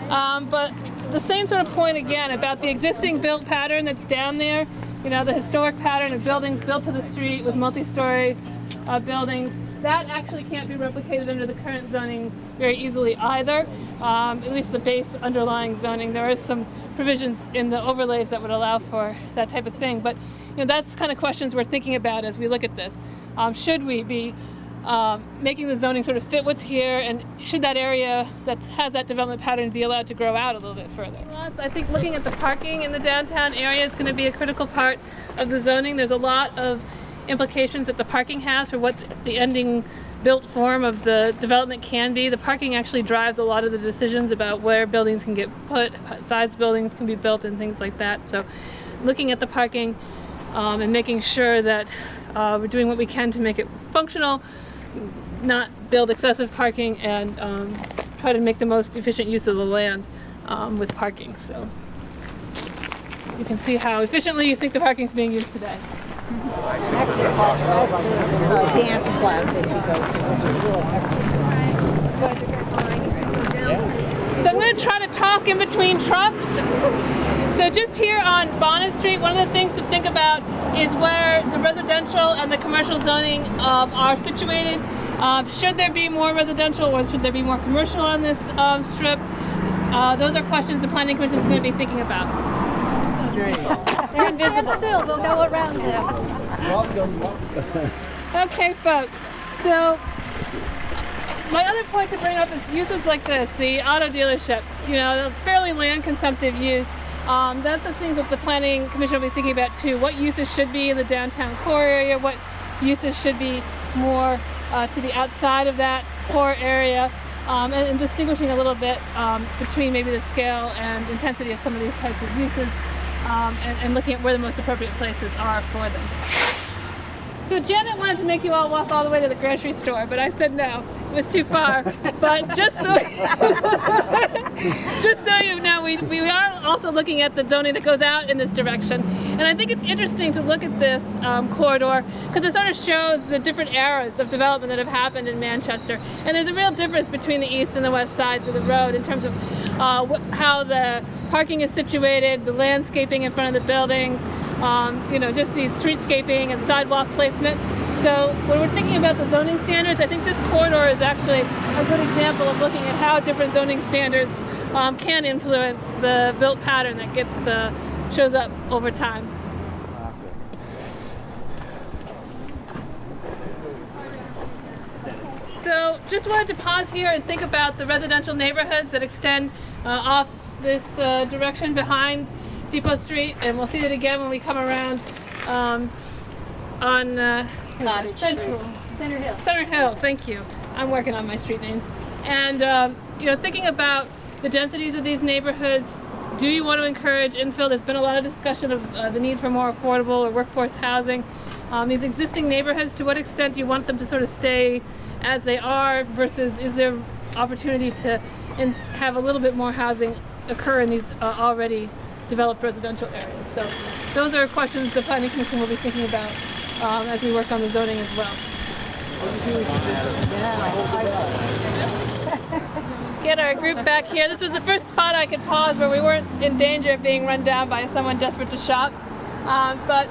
But the same sort of point again about the existing built pattern that's down there, you know, the historic pattern of buildings built to the street with multi-story buildings, that actually can't be replicated under the current zoning very easily either, at least the base underlying zoning. There are some provisions in the overlays that would allow for that type of thing, but you know, that's kind of questions we're thinking about as we look at this. Should we be making the zoning sort of fit what's here, and should that area that has that development pattern be allowed to grow out a little bit further? I think looking at the parking in the downtown area is going to be a critical part of the zoning. There's a lot of implications that the parking has for what the ending built form of the development can be. The parking actually drives a lot of the decisions about where buildings can get put, what size buildings can be built, and things like that. So looking at the parking and making sure that we're doing what we can to make it functional, not build excessive parking, and try to make the most efficient use of the land with parking. So you can see how efficiently you think the parking is being used today. Dance class that he goes to, which is really So I'm going to try to talk in between trucks. So just here on Bonnet Street, one of the things to think about is where the residential and the commercial zoning are situated. Should there be more residential or should there be more commercial on this strip? Those are questions the Planning Commission is going to be thinking about. They're invisible. Still, they'll go around them. Okay, folks. So my other point to bring up is uses like this, the auto dealership. You know, fairly land-consumptive use. That's the things that the Planning Commission will be thinking about too. What uses should be in the downtown core area? What uses should be more to the outside of that core area? And distinguishing a little bit between maybe the scale and intensity of some of these types of uses, and looking at where the most appropriate places are for them. So Janet wanted to make you all walk all the way to the grocery store, but I said no, it was too far. But just so you know, we are also looking at the zoning that goes out in this direction. And I think it's interesting to look at this corridor because it sort of shows the different eras of development that have happened in Manchester. And there's a real difference between the east and the west sides of the road in terms of how the parking is situated, the landscaping in front of the buildings, you know, just the streetscaping and sidewalk placement. So when we're thinking about the zoning standards, I think this corridor is actually a good example of looking at how different zoning standards can influence the built pattern that gets shows up over time. So just wanted to pause here and think about the residential neighborhoods that extend off this direction behind Depot Street, and we'll see that again when we come around on Center Hill. Center Hill, thank you. I'm working on my street names. And you know, thinking about the densities of these neighborhoods, do you want to encourage infill? There's been a lot of discussion of the need for more affordable or workforce housing. These existing neighborhoods, to what extent do you want them to sort of stay as they are versus is there opportunity to have a little bit more housing occur in these already developed residential areas? So those are questions the Planning Commission will be thinking about as we work on the zoning as well. Get our group back here. This was the first spot I could pause where we weren't in danger of being run down by someone desperate to shop. But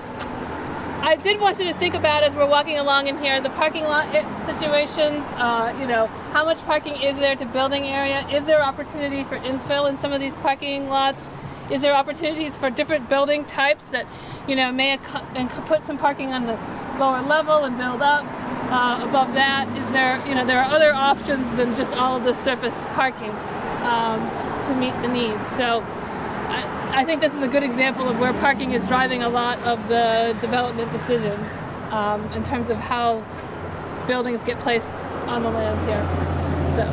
I did want you to think about, as we're walking along in here, the parking lot situations. You know, how much parking is there to building area? Is there opportunity for infill in some of these parking lots? Is there opportunities for different building types that, you know, may put some parking on the lower level and build up above that? Is there, you know, there are other options than just all of the surface parking to meet the needs. So I think this is a good example of where parking is driving a lot of the development decisions in terms of how buildings get placed on the land here. So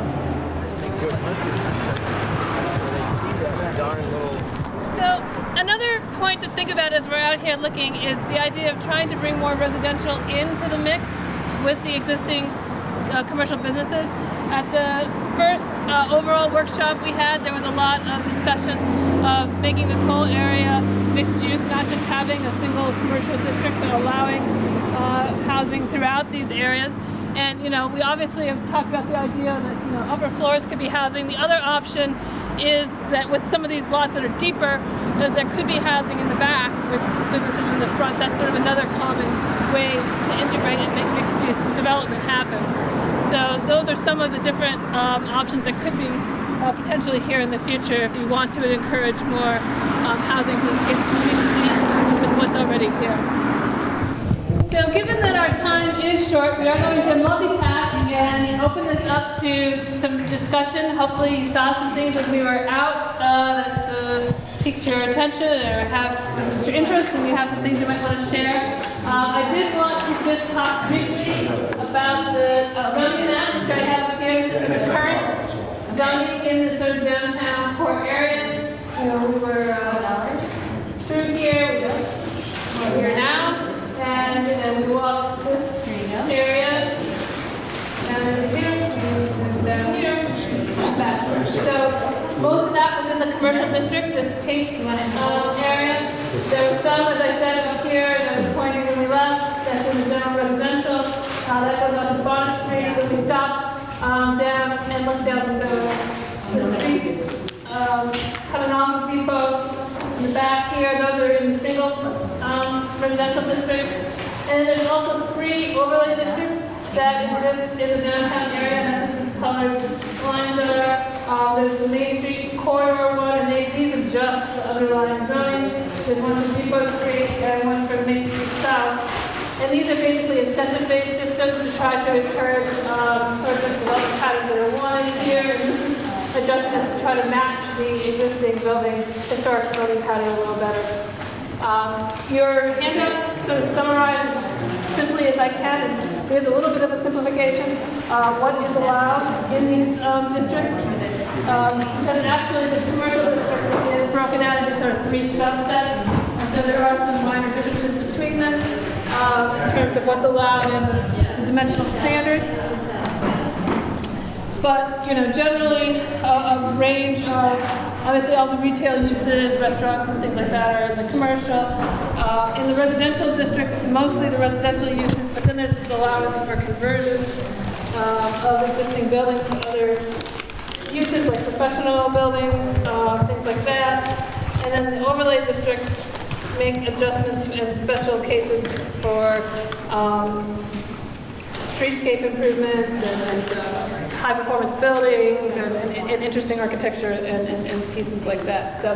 another point to think about as we're out here looking is the idea of trying to bring more residential into the mix with the existing commercial businesses. At the first overall workshop we had, there was a lot of discussion of making this whole area mixed use, not just having a single commercial district, but allowing housing throughout these areas. And, you know, we obviously have talked about the idea that, you know, upper floors could be housing. The other option is that with some of these lots that are deeper, that there could be housing in the back with businesses in the front. That's sort of another common way to integrate it and make mixed-use development happen. So those are some of the different options that could be potentially here in the future if you want to encourage more housing to get mixed in with what's already here. So given that our time is short, we are going to multitask and open this up to some discussion. Hopefully you saw some things as we were out that piqued your attention or have your interest and you have some things you might want to share. I did want to just talk briefly about the zoning map, which I have here. This is the current zoning in the sort of downtown core areas. You know, we were through here, we're here now. And we walked this area down here, back. So most of that was in the commercial district, this pink area. There was some, as I said, up here that was pointing when we left. That's in the general residential. That goes up to Bonnet Street. When we stopped down and looked down the streets coming off of Depot. In the back here, those are in single residential district. And there's also 3 overlay districts that exist in the downtown area. That's what these colored lines are. There's the Main Street corridor one, and these are just the underlying zoning. There's one for Depot Street and one for Main Street South. And these are basically incentive-based systems to try to encourage urban development patterns that are wanted here. Adjustments to try to match the existing historic building pattern a little better. Your handout sort of summarizes simply as I can, and there's a little bit of a simplification what is allowed in these districts. Because actually the commercial district is broken out into sort of 3 subsets, and so there are some minor differences between them in terms of what's allowed in the dimensional standards. But, you know, generally a range of, obviously all the retail uses, restaurants and things like that are in the commercial. In the residential districts, it's mostly the residential uses, but then there's this allowance for conversion of existing buildings to other uses like professional buildings, things like that. And then the overlay districts make adjustments in special cases for streetscape improvements and high-performance buildings and interesting architecture and pieces like that. So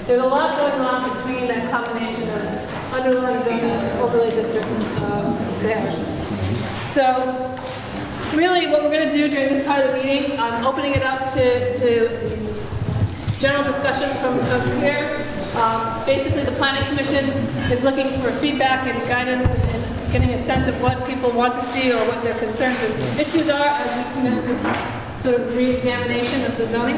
there's a lot going on between that combination of underlying zoning and overlay districts there. So really what we're going to do during this part of the meeting, I'm opening it up to general discussion from folks here. Basically the Planning Commission is looking for feedback and guidance and getting a sense of what people want to see or what their concerns and issues are as we commence this sort of re-examination of the zoning.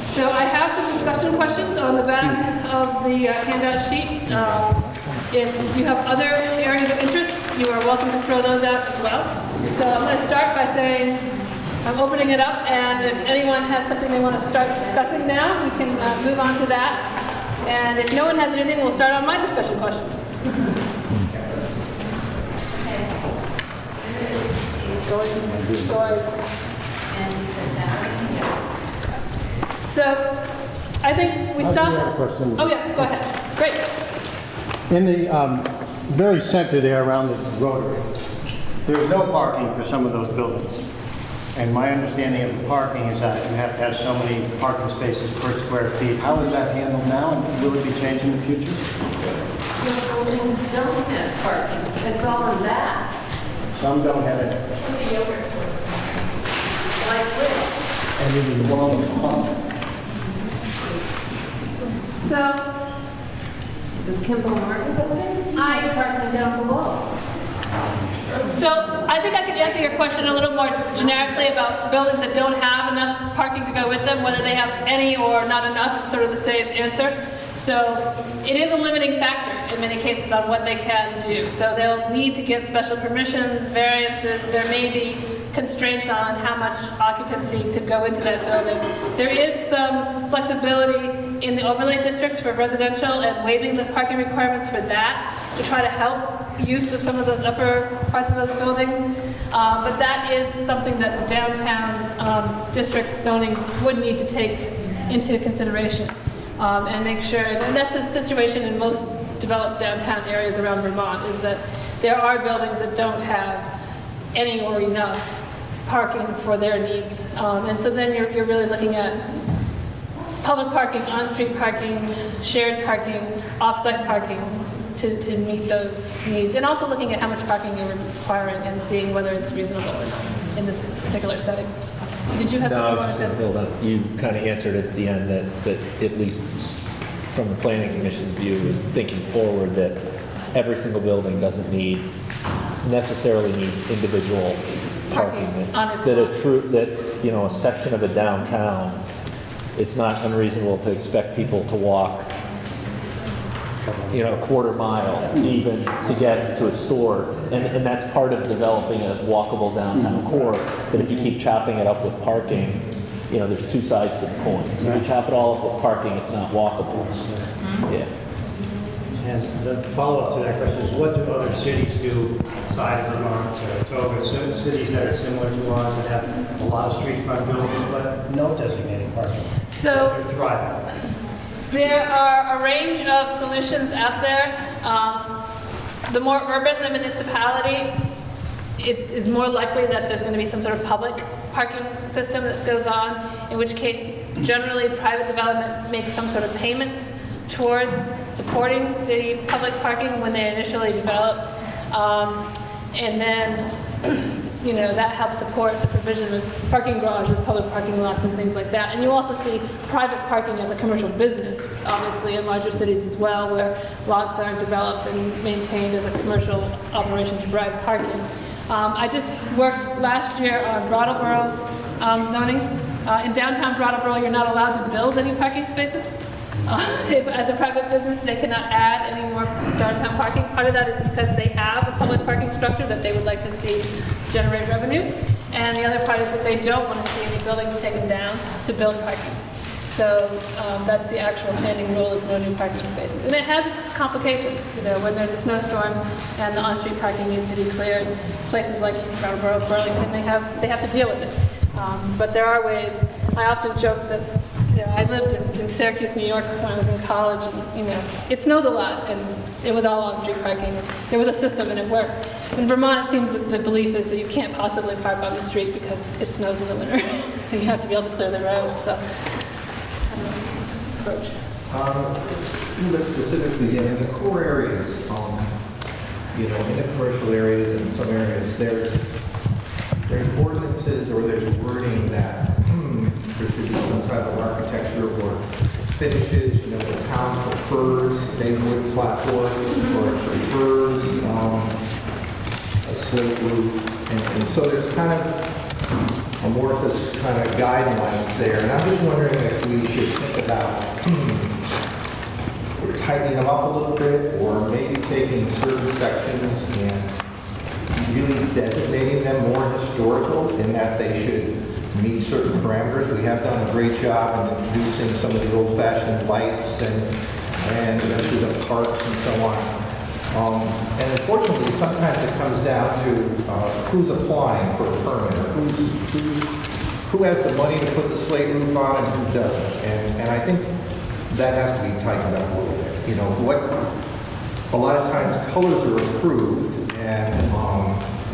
So I have some discussion questions on the back of the handout sheet. If you have other areas of interest, you are welcome to throw those out as well. So I'm going to start by saying I'm opening it up, and if anyone has something they want to start discussing now, we can move on to that. And if no one has anything, we'll start on my discussion questions. So, I think we stopped. Oh yes, go ahead. Great. In the very center there around this rotary, there's no parking for some of those buildings. And my understanding of the parking is that you have to have so many parking spaces per square feet. How is that handled now, and will it be changed in the future? The buildings don't have parking. It's all in that. Some don't have it. The yogurt store. Like this. And it is wrong with the pump. So, The Kimball Market building? I parking down below. So I think I could answer your question a little more generically about buildings that don't have enough parking to go with them, whether they have any or not enough. It's sort of the same answer. So it is a limiting factor in many cases on what they can do. So they'll need to get special permissions, variances. There may be constraints on how much occupancy could go into that building. There is some flexibility in the overlay districts for residential and waiving the parking requirements for that to try to help use of some of those upper parts of those buildings. But that is something that the downtown district zoning would need to take into consideration and make sure, and that's a situation in most developed downtown areas around Vermont, is that there are buildings that don't have any or enough parking for their needs. And so then you're really looking at public parking, on-street parking, shared parking, off-site parking to meet those needs. And also looking at how much parking you're requiring and seeing whether it's reasonable or not in this particular setting. Did you have No, I something was you just gonna wanted to? build on, you kind of answered at the end that at least from the planning commission's view is thinking forward that every single building doesn't necessarily need individual parking. On its That own. a section of a downtown, it's not unreasonable to expect people to walk, a quarter mile even to get to a store. And that's part of developing a walkable downtown core. But if you keep chopping it up with parking, there's two sides to the coin. If you chop it all up with parking, it's not walkable. Yeah. And the follow-up to that question is, what do other cities do outside of Vermont, Toga, cities that are similar to ours that have a lot of street front buildings but no designated parking? So They're thriving. there are a range of solutions out there. The more urban the municipality, it is more likely that there's going to be some sort of public parking system that goes on, in which case generally private development makes some sort of payments towards supporting the public parking when they initially develop. And then, that helps support the provision of parking garages, public parking lots, and things like that. And you also see private parking as a commercial business, obviously, in larger cities as well, where lots are developed and maintained as a commercial operation to provide parking. I just worked last year on Brattleboro's zoning. In downtown Brattleboro, you're not allowed to build any parking spaces. As a private business, they cannot add any more downtown parking. Part of that is because they have a public parking structure that they would like to see generate revenue. And the other part is that they don't want to see any buildings taken down to build parking. So that's the actual standing rule, is no new parking spaces. And it has its complications. When there's a snowstorm and the on-street parking needs to be cleared, places like Brattleboro, Burlington, they have to deal with it. But there are ways. I often joke that I lived in Syracuse, New York when I was in college, and, it snows a lot, and it was all on-street parking. There was a system, and it worked. In Vermont, it seems that the belief is that you can't possibly park on the street because it snows in the winter, and you have to be able to clear the roads, so, approach. Specifically, in the core areas, in the commercial areas and some areas, there's ordinances or there's wording that there should be some type of architecture or finishes. The town prefers wood clapboard or it prefers a slate roof, and so there's kind of amorphous kind of guidelines there. And I'm just wondering if we should think about tightening them up a little bit, or maybe taking certain sections and really designating them more historical in that they should meet certain parameters. We have done a great job in introducing some of the old-fashioned lights and through the parks and so on. And unfortunately, sometimes it comes down to who's applying for a permit, or who has the money to put the slate roof on and who doesn't. And I think that has to be tightened up a little bit. A lot of times colors are approved, and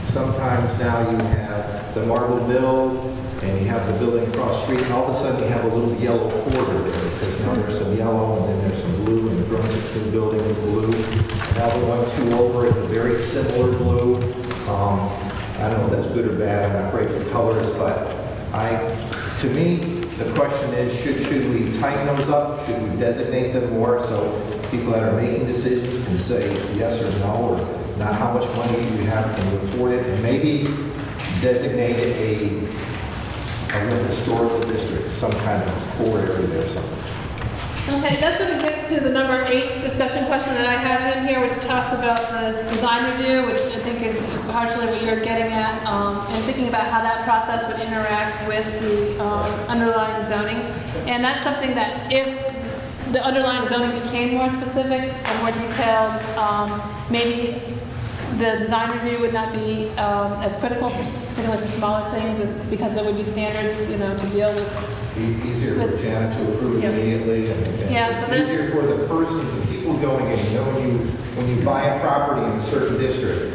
sometimes now you have the marble mill, and you have the building across the street, and all of a sudden you have a little yellow border there, because now there's some yellow, and then there's some blue, and the Brunswick new building is blue. Now the one two over is a very similar blue. I don't know if that's good or bad, I'm not great with colors, but to me, the question is, should we tighten those up? Should we designate them more so people that are making decisions can say yes or no, or not how much money you have, can you afford it, and maybe designate a real historical district, some kind of core area there or something. Okay, that sort of gets to the number 8 discussion question that I have in here, which talks about the design review, which I think is partially what you're getting at, and thinking about how that process would interact with the underlying zoning. And that's something that if the underlying zoning became more specific and more detailed, maybe the design review would not be as critical, particularly for smaller things, because there would be standards, to deal with Easier for Janet to approve immediately, and Yeah, so there's- easier for the person, the people going in. You know, when you buy a property in a certain district,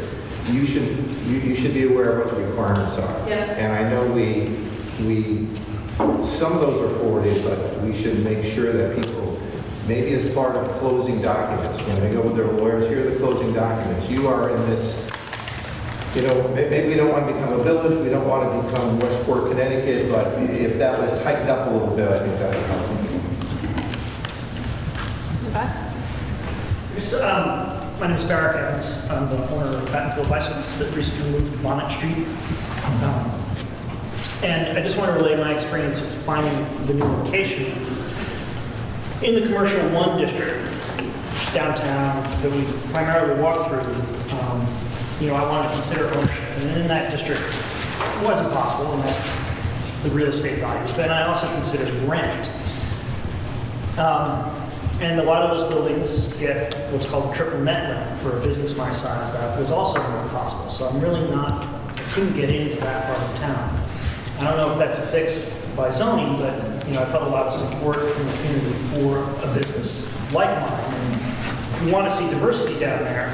you should be aware of what the requirements are. Yes. And I know some of those are forwarded, but we should make sure that people, maybe as part of closing documents, when they go with their lawyers, here are the closing documents. You are in this, you know, maybe we don't want to become a village, we don't want to become Westport, Connecticut, but if that was tightened up a little bit, I think that would help. My name is Barrett Evans. I'm the owner of Pattonville Bicycles that recently moved to Bonnet Street. And I just want to relay my experience of finding the new location in the Commercial 1 district, downtown, that we primarily walk through. You know, I wanted to consider ownership, and in that district, it wasn't possible, and that's the real estate values. But I also considered rent. And a lot of those buildings get what's called triple net rent for a business my size. That was also not possible. So I'm really not, I couldn't get into that part of town. I don't know if that's a fix by zoning, but you know, I felt a lot of support from the community for a business like mine. And if we want to see diversity down there,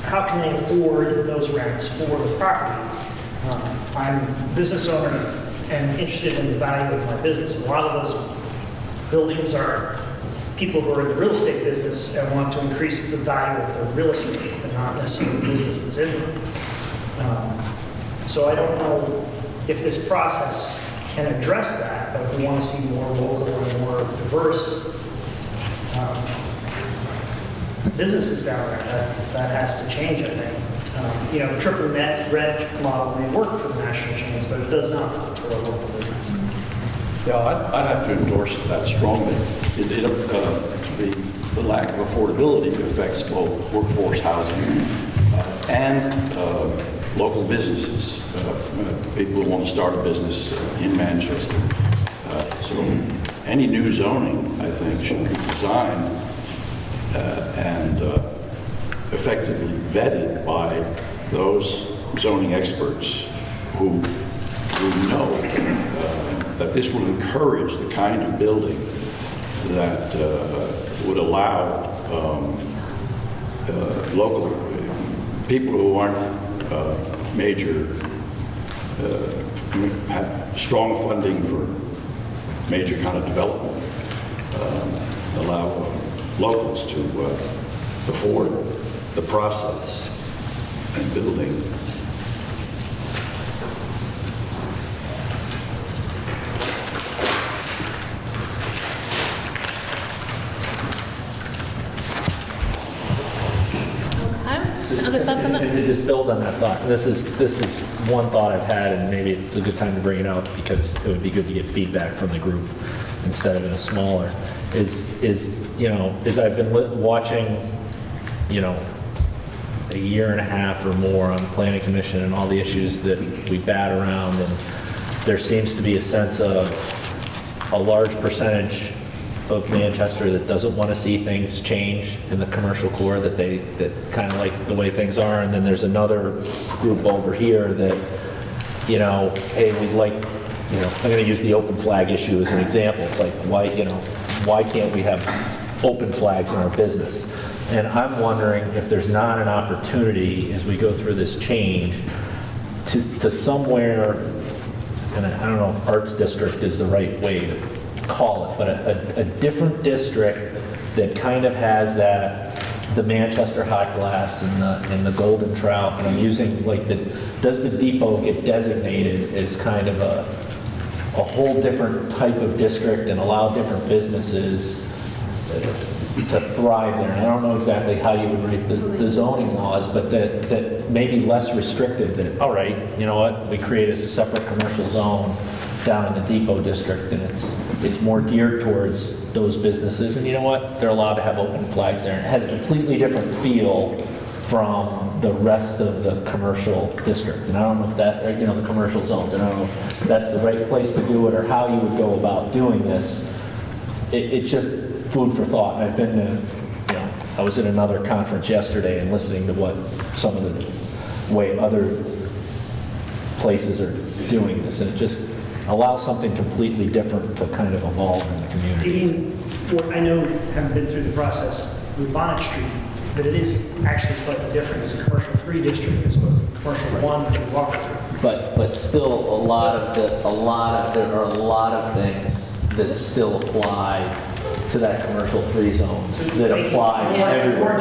how can they afford those rents for the property? I'm a business owner and interested in the value of my business. A lot of those buildings are people who are in the real estate business and want to increase the value of their real estate and not necessarily the business that's in them. So I don't know if this process can address that, but if we want to see more local and more diverse businesses down there, that has to change, I think. You know, the triple net rent model may work for the national chains, but it does not for a local business. Yeah, I'd have to endorse that strongly. The lack of affordability affects both workforce housing and local businesses, people who want to start a business in Manchester. So any new zoning, I think, should be designed and effectively vetted by those zoning experts who know that this will encourage the kind of building that would allow local people who aren't major, have strong funding for major kind of development, allow locals to afford the process and building. Other thoughts on that? And to just build on that thought, this is one thought I've had, and maybe it's a good time to bring it up because it would be good to get feedback from the group instead of in a smaller, is you know, as I've been watching, you know, a year and a half or more on the planning commission and all the issues that we bat around, and there seems to be a sense of a large percentage of Manchester that doesn't want to see things change in the commercial core, that kind of like the way things are, and then there's another group over here that, you know, hey, we'd like, you know, I'm going to use the open flag issue as an example. It's like, why can't we have open flags in our business? And I'm wondering if there's not an opportunity as we go through this change to somewhere, and I don't know if arts district is the right way to call it, but a different district that kind of has the Manchester hot glass and the golden trout. And I'm using like does the depot get designated as kind of a whole different type of district and allow different businesses to thrive there? And I don't know exactly how you would rate the zoning laws, but that may be less restrictive than, all right, you know what, we create a separate commercial zone down in the depot district, and it's more geared towards those businesses, and you know what, they're allowed to have open flags there. It has a completely different feel from the rest of the commercial district, and I don't know if that, you know, the commercial zones, and I don't know if that's the right place to do it or how you would go about doing this. It's just food for thought. I've been to, you know, I was at another conference yesterday and listening to what some of the way other places are doing this, and it just, allow something completely different to kind of evolve in the community. Even, what I know, haven't been through the process with Bonnet Street, but it is actually slightly different. It's a commercial 3 district as opposed to commercial 1, which we walked through. But still, there are a lot of things that still apply to that commercial 3 zone that apply everywhere.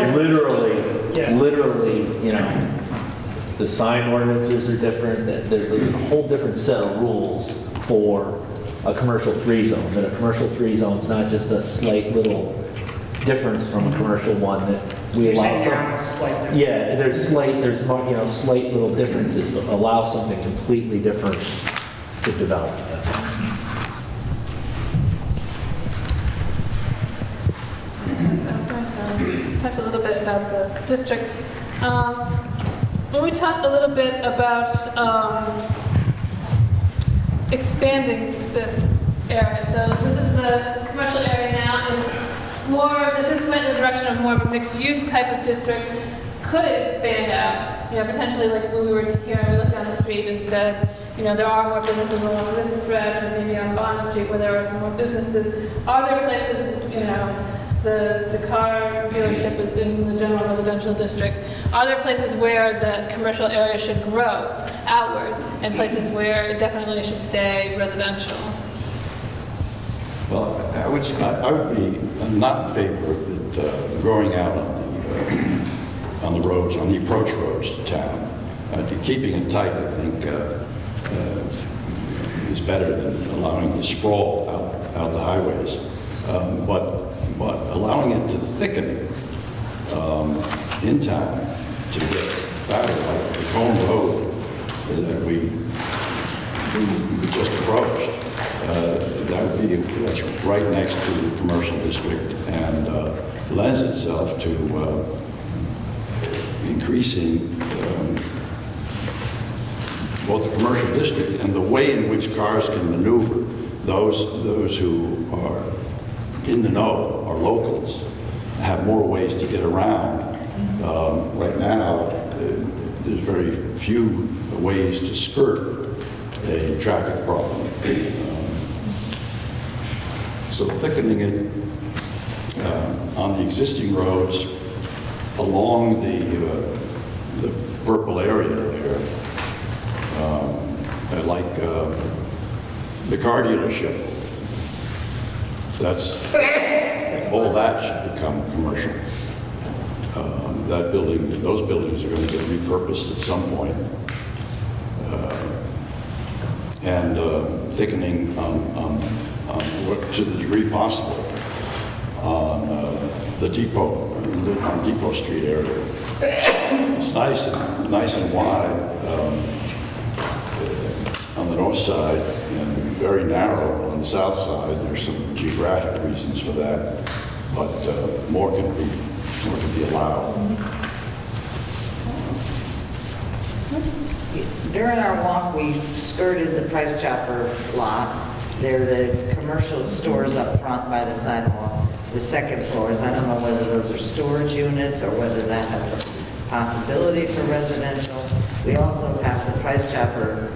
Literally, you know, the sign ordinances are different. There's a whole different set of rules for a commercial 3 zone. That a commercial 3 zone is not just a slight little difference from a commercial 1 that we allow some. Yeah, there's more, you know, slight little differences, but allow something completely different to develop. That's all. Talked a little bit about the districts. When we talked a little bit about expanding this area, so this is the commercial area now, and this went in the direction of more of a mixed-use type of district. Could it expand out? You know, potentially, like when we were here, we looked down the street and said, you know, there are more businesses along this stretch, and maybe on Bond Street where there are some more businesses. Are there places, you know, the car dealership is in the general residential district. Are there places where the commercial area should grow outward and places where it definitely should stay residential? Well, I would be not in favor of it growing out on the roads, on the approach roads to town. Keeping it tight, I think, is better than allowing it to sprawl out the highways. But allowing it to thicken in town to get fatter, like the Cone Road that we just approached, that's right next to the commercial district and lends itself to increasing both the commercial district and the way in which cars can maneuver. Those who are in the know, are locals, have more ways to get around. Right now, there's very few ways to skirt a traffic problem. So thickening it on the existing roads along the purple area there, like the car dealership, all that should become commercial. Those buildings are going to get repurposed at some point. And thickening to the degree possible on the depot, on Depot Street area. It's nice and wide on the north side and very narrow on the south side. There's some geographic reasons for that, but more can be allowed. During our walk, we skirted the Price Chopper lot. There are the commercial stores up front by the sidewalk. The second floors, I don't know whether those are storage units or whether that has the possibility for residential. We also have the Price Chopper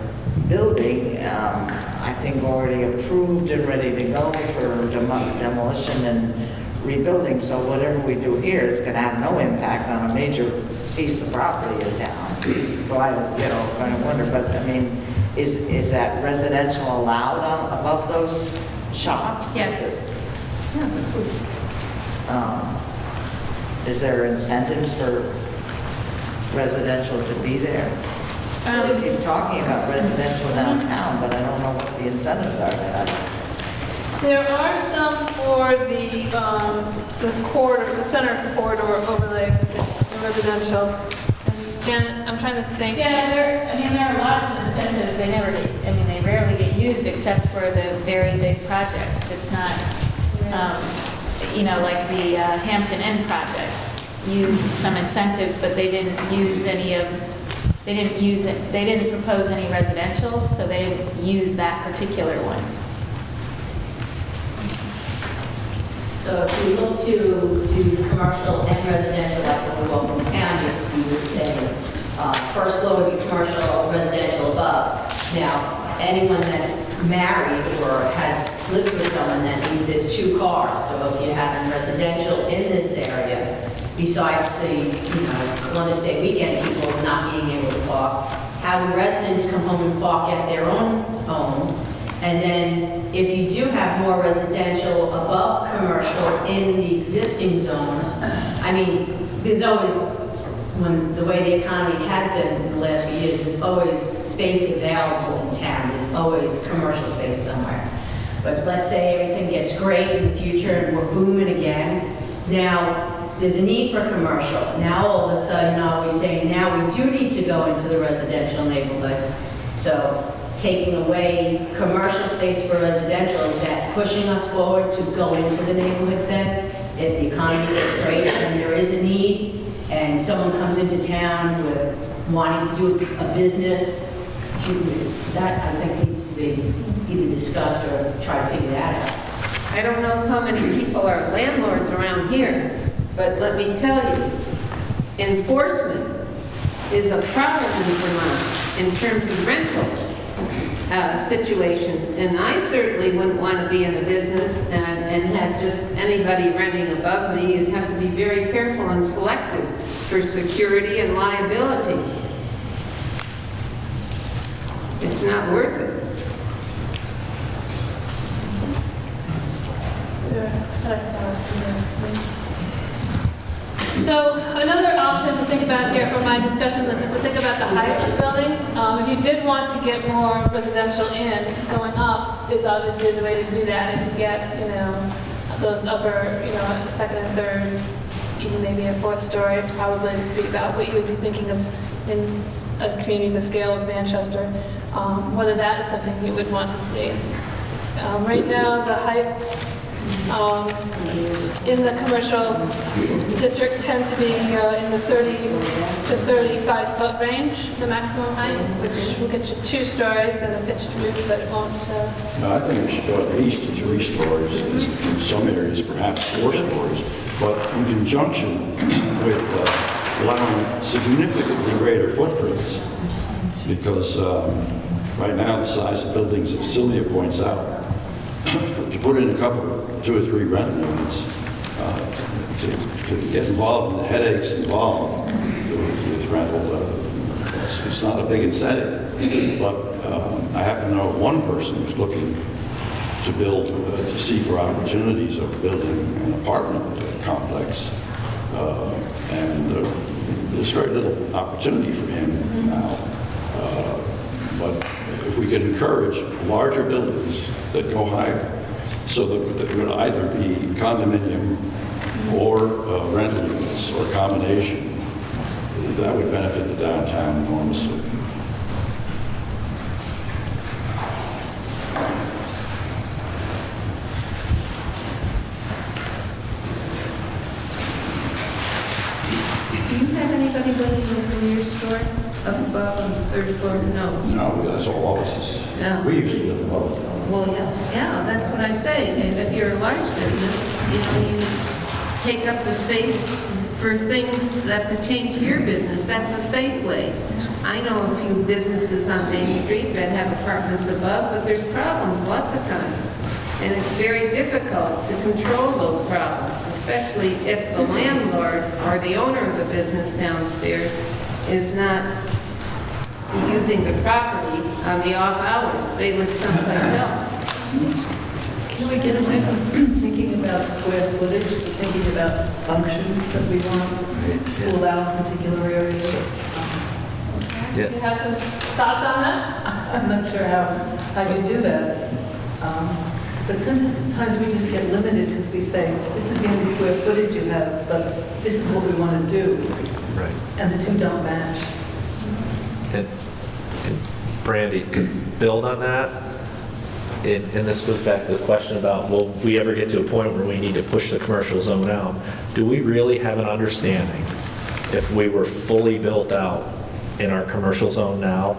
building, I think already approved and ready to go for demolition and rebuilding. So whatever we do here is going to have no impact on a major piece of property in town. So I, kind of wonder, but I mean, is that residential allowed above those shops? Yes. Is there incentives for residential to be there? We keep talking about residential downtown, but I don't know what the incentives are there. There are some for the corridor, the center corridor overlay, the residential. And Janet, I'm trying to think. Yeah, there are lots of incentives. They rarely get used except for the very big projects. It's not, like the Hampton Inn project used some incentives, but they didn't propose any residential, so they didn't use that particular one. So if we look to commercial and residential, like when we walk in town, we would say first floor would be commercial, residential above. Now, anyone that's married or lives with someone, that means there's 2 cars. So if you have residential in this area, besides the, Columbus Day weekend people not being able to park, having residents come home and park at their own homes. And then if you do have more residential above commercial in the existing zone, I mean, there's always, when the way the economy has been in the last few years, there's always space available in town. There's always commercial space somewhere. But let's say everything gets great in the future and we're booming again. Now, there's a need for commercial. Now, all of a sudden, are we saying now we do need to go into the residential neighborhoods? So taking away commercial space for residential, is that pushing us forward to go into the neighborhoods then? If the economy gets great and there is a need, and someone comes into town with wanting to do a business, that I think needs to be either discussed or try to figure that out. I don't know how many people are landlords around here, but let me tell you, enforcement is a problem in Vermont in terms of rental situations. And I certainly wouldn't want to be in a business and have just anybody renting above me. You'd have to be very careful and selective for security and liability. It's not worth it. So another option to think about here for my discussion list is to think about the height of buildings. If you did want to get more residential in, going up is obviously the way to do that, and to get, those upper, second and third, even maybe a 4th story, probably would be about what you would be thinking of in a community the scale of Manchester, whether that is something you would want to see. Right now, the heights in the commercial district tend to be in the 30 to 35 foot range, the maximum height, which will get you 2 stories and a pitched roof, but it won't. No, I think we should go at least to 3 stories, in some areas perhaps 4 stories, but in conjunction with allowing significantly greater footprints, because right now the size of buildings, as Sylvia points out, to put in a couple, 2 or 3 rental units, to get involved in the headaches involved with rental, it's not a big incentive. But I happen to know one person who's looking to build, to see for opportunities of building an apartment complex, and there's very little opportunity for him now. But if we could encourage larger buildings that go higher, so that it would either be condominium or rental units or a combination, that would benefit the downtown enormously. Do you have anybody living in your store up above on the 3rd floor? No. No, that's all offices. Yeah. We used to live above. Well, yeah, that's what I say. If you're a large business, you take up the space for things that pertain to your business. That's a safe way. I know a few businesses on Main Street that have apartments above, but there's problems lots of times. And it's very difficult to control those problems, especially if the landlord or the owner of the business downstairs is not using the property on the off hours. They live someplace else. Can we get away from thinking about square footage, thinking about functions that we want to allow in particular areas? You have some thoughts on that? I'm not sure how you do that. But sometimes we just get limited because we say, this is the only square footage you have, but this is what we want to do. Right. And the two don't match. And Brandy, could build on that, and this goes back to the question about, will we ever get to a point where we need to push the commercial zone out? Do we really have an understanding, if we were fully built out in our commercial zone now,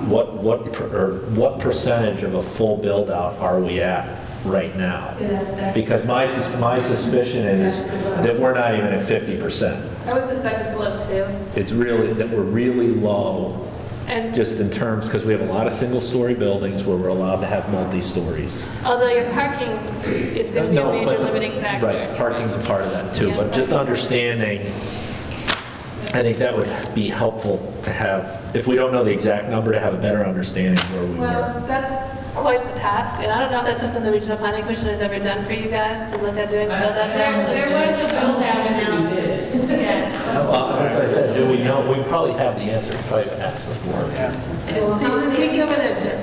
what percentage of a full build out are we at right now? Because my suspicion is that we're not even at 50%. I would suspect it's low too. It's really, that we're really low And Just in terms, because we have a lot of single-story buildings where we're allowed to have multi-stories. although your parking is going to be a major limiting factor. Right, parking's a part of that too, Yeah, but just parking. understanding, I think that would be helpful to have, if we don't know the exact number, to have a better understanding of where we were. Well, that's quite the task, and I don't know if that's something the Regional Planning Commission has ever done for you guys, to look at doing a build-out There analysis. was a build-out analysis, yes. Well, as I said, do we know? We probably have the answer, probably asked before. Speak over there, Jim.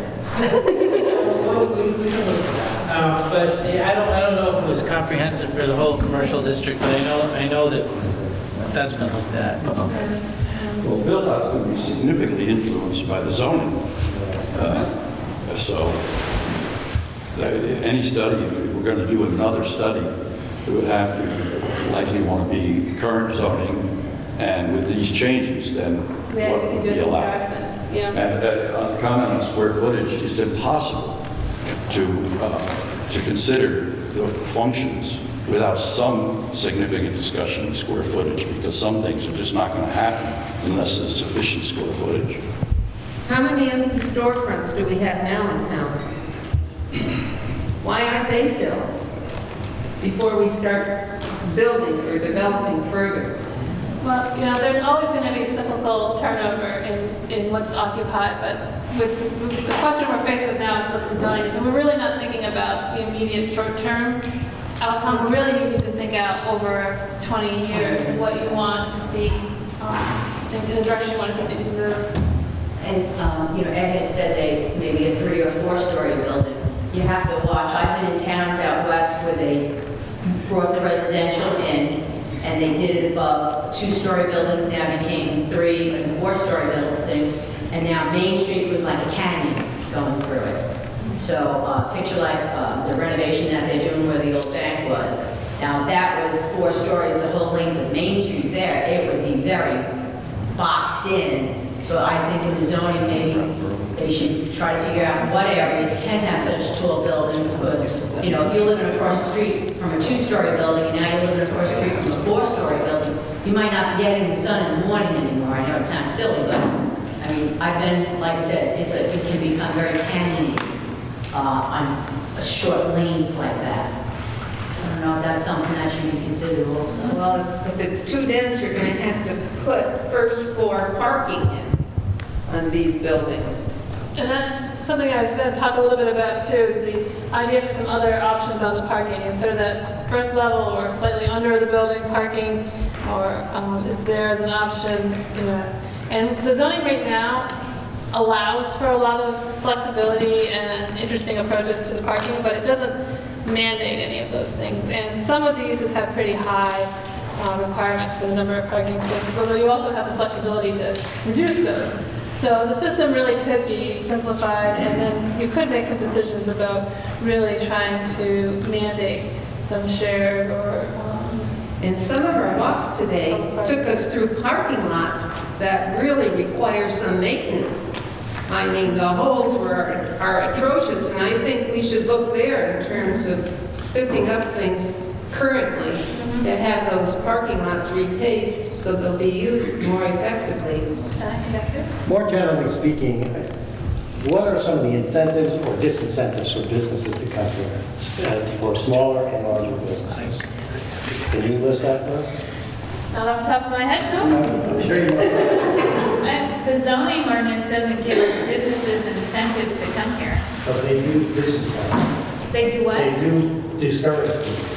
But yeah, I don't know if it was comprehensive for the whole commercial district, but I know that that's been looked at. Well, build-out's going to be significantly influenced by the zoning. So any study, if we're going to do another study, it would have to likely want to be current zoning, and with these changes, then Yeah, what you can would do be it in allowed? comparison. Yeah. And on the comment on square footage, it's impossible to consider the functions without some significant discussion of square footage, because some things are just not going to happen unless there's sufficient square footage. How many empty storefronts do we have now in town? Why aren't they filled before we start building or developing further? Well, there's always going to be cyclical turnover in what's occupied, but with the question we're faced with now is looking zoning, so we're really not thinking about the immediate short-term outcome. We really need to think out over 20 years what you want to see, in the direction you want to see things move. And, Ed had said maybe a 3 or 4 story building. You have to watch. I've been in towns out west where they brought the residential in, and they did it above 2-story buildings, now became 3 and 4-story buildings, and now Main Street was like a canyon going through it. So picture like the renovation that they're doing where the old bank was. Now, if that was 4 stories, the whole length of Main Street there, it would be very boxed in. So I think in the zoning, maybe they should try to figure out what areas can have such tall buildings, because, if you're living across the street from a 2-story building, and now you're living across the street from a 4-story building, you might not be getting the sun in the morning anymore. I know it sounds silly, but, I mean, I've been, like I said, it can become very canyony on short lanes like that. I don't know if that's something that should be considered also. Well, if it's too dense, you're going to have to put first-floor parking in on these buildings. And that's something I was going to talk a little bit about too, is the idea for some other options on the parking, and sort of that first level or slightly under the building parking, or is there as an option, And the zoning right now allows for a lot of flexibility and interesting approaches to the parking, but it doesn't mandate any of those things. And some of the uses have pretty high requirements for the number of parking spaces, although you also have the flexibility to reduce those. So the system really could be simplified, and then you could make some decisions about really trying to mandate some shared or... And some of our walks today took us through parking lots that really require some maintenance. I mean, the holes are atrocious, and I think we should look there in terms of spiffing up things currently to have those parking lots repaved so they'll be used more effectively. More generally speaking, what are some of the incentives or disincentives for businesses to come here, for smaller and larger businesses? Can you list that for us? Not off the top of my head, no? I'm sure you will. The zoning ordinance doesn't give businesses incentives to come here. But they do disincentives. They do what? They do discourage people.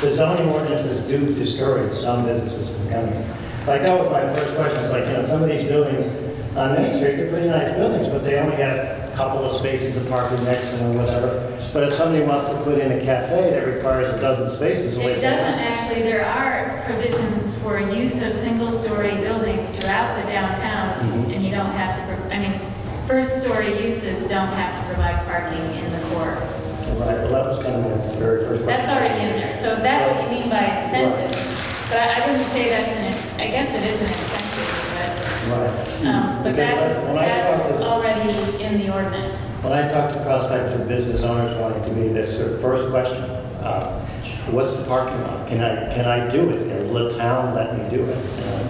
The zoning ordinances do discourage some businesses from coming. Like, that was my first question. It's like, some of these buildings on Main Street, they're pretty nice buildings, but they only have a couple of spaces of parking next to them or whatever. But if somebody wants to put in a cafe that requires a dozen spaces, It doesn't actually. There are provisions for use of single-story buildings throughout the downtown, and you don't have to, first-story uses don't have to provide parking in the core. Right, well, that was kind of my very first question. That's already in there, so if that's what you mean by incentive. But I wouldn't say I guess it is an incentive, Right. but Because when I that's talk to- already in the ordinance. When I talk to prospective business owners wanting to me, this sort of first question, what's the parking lot? Can I do it? And will the town let me do it? And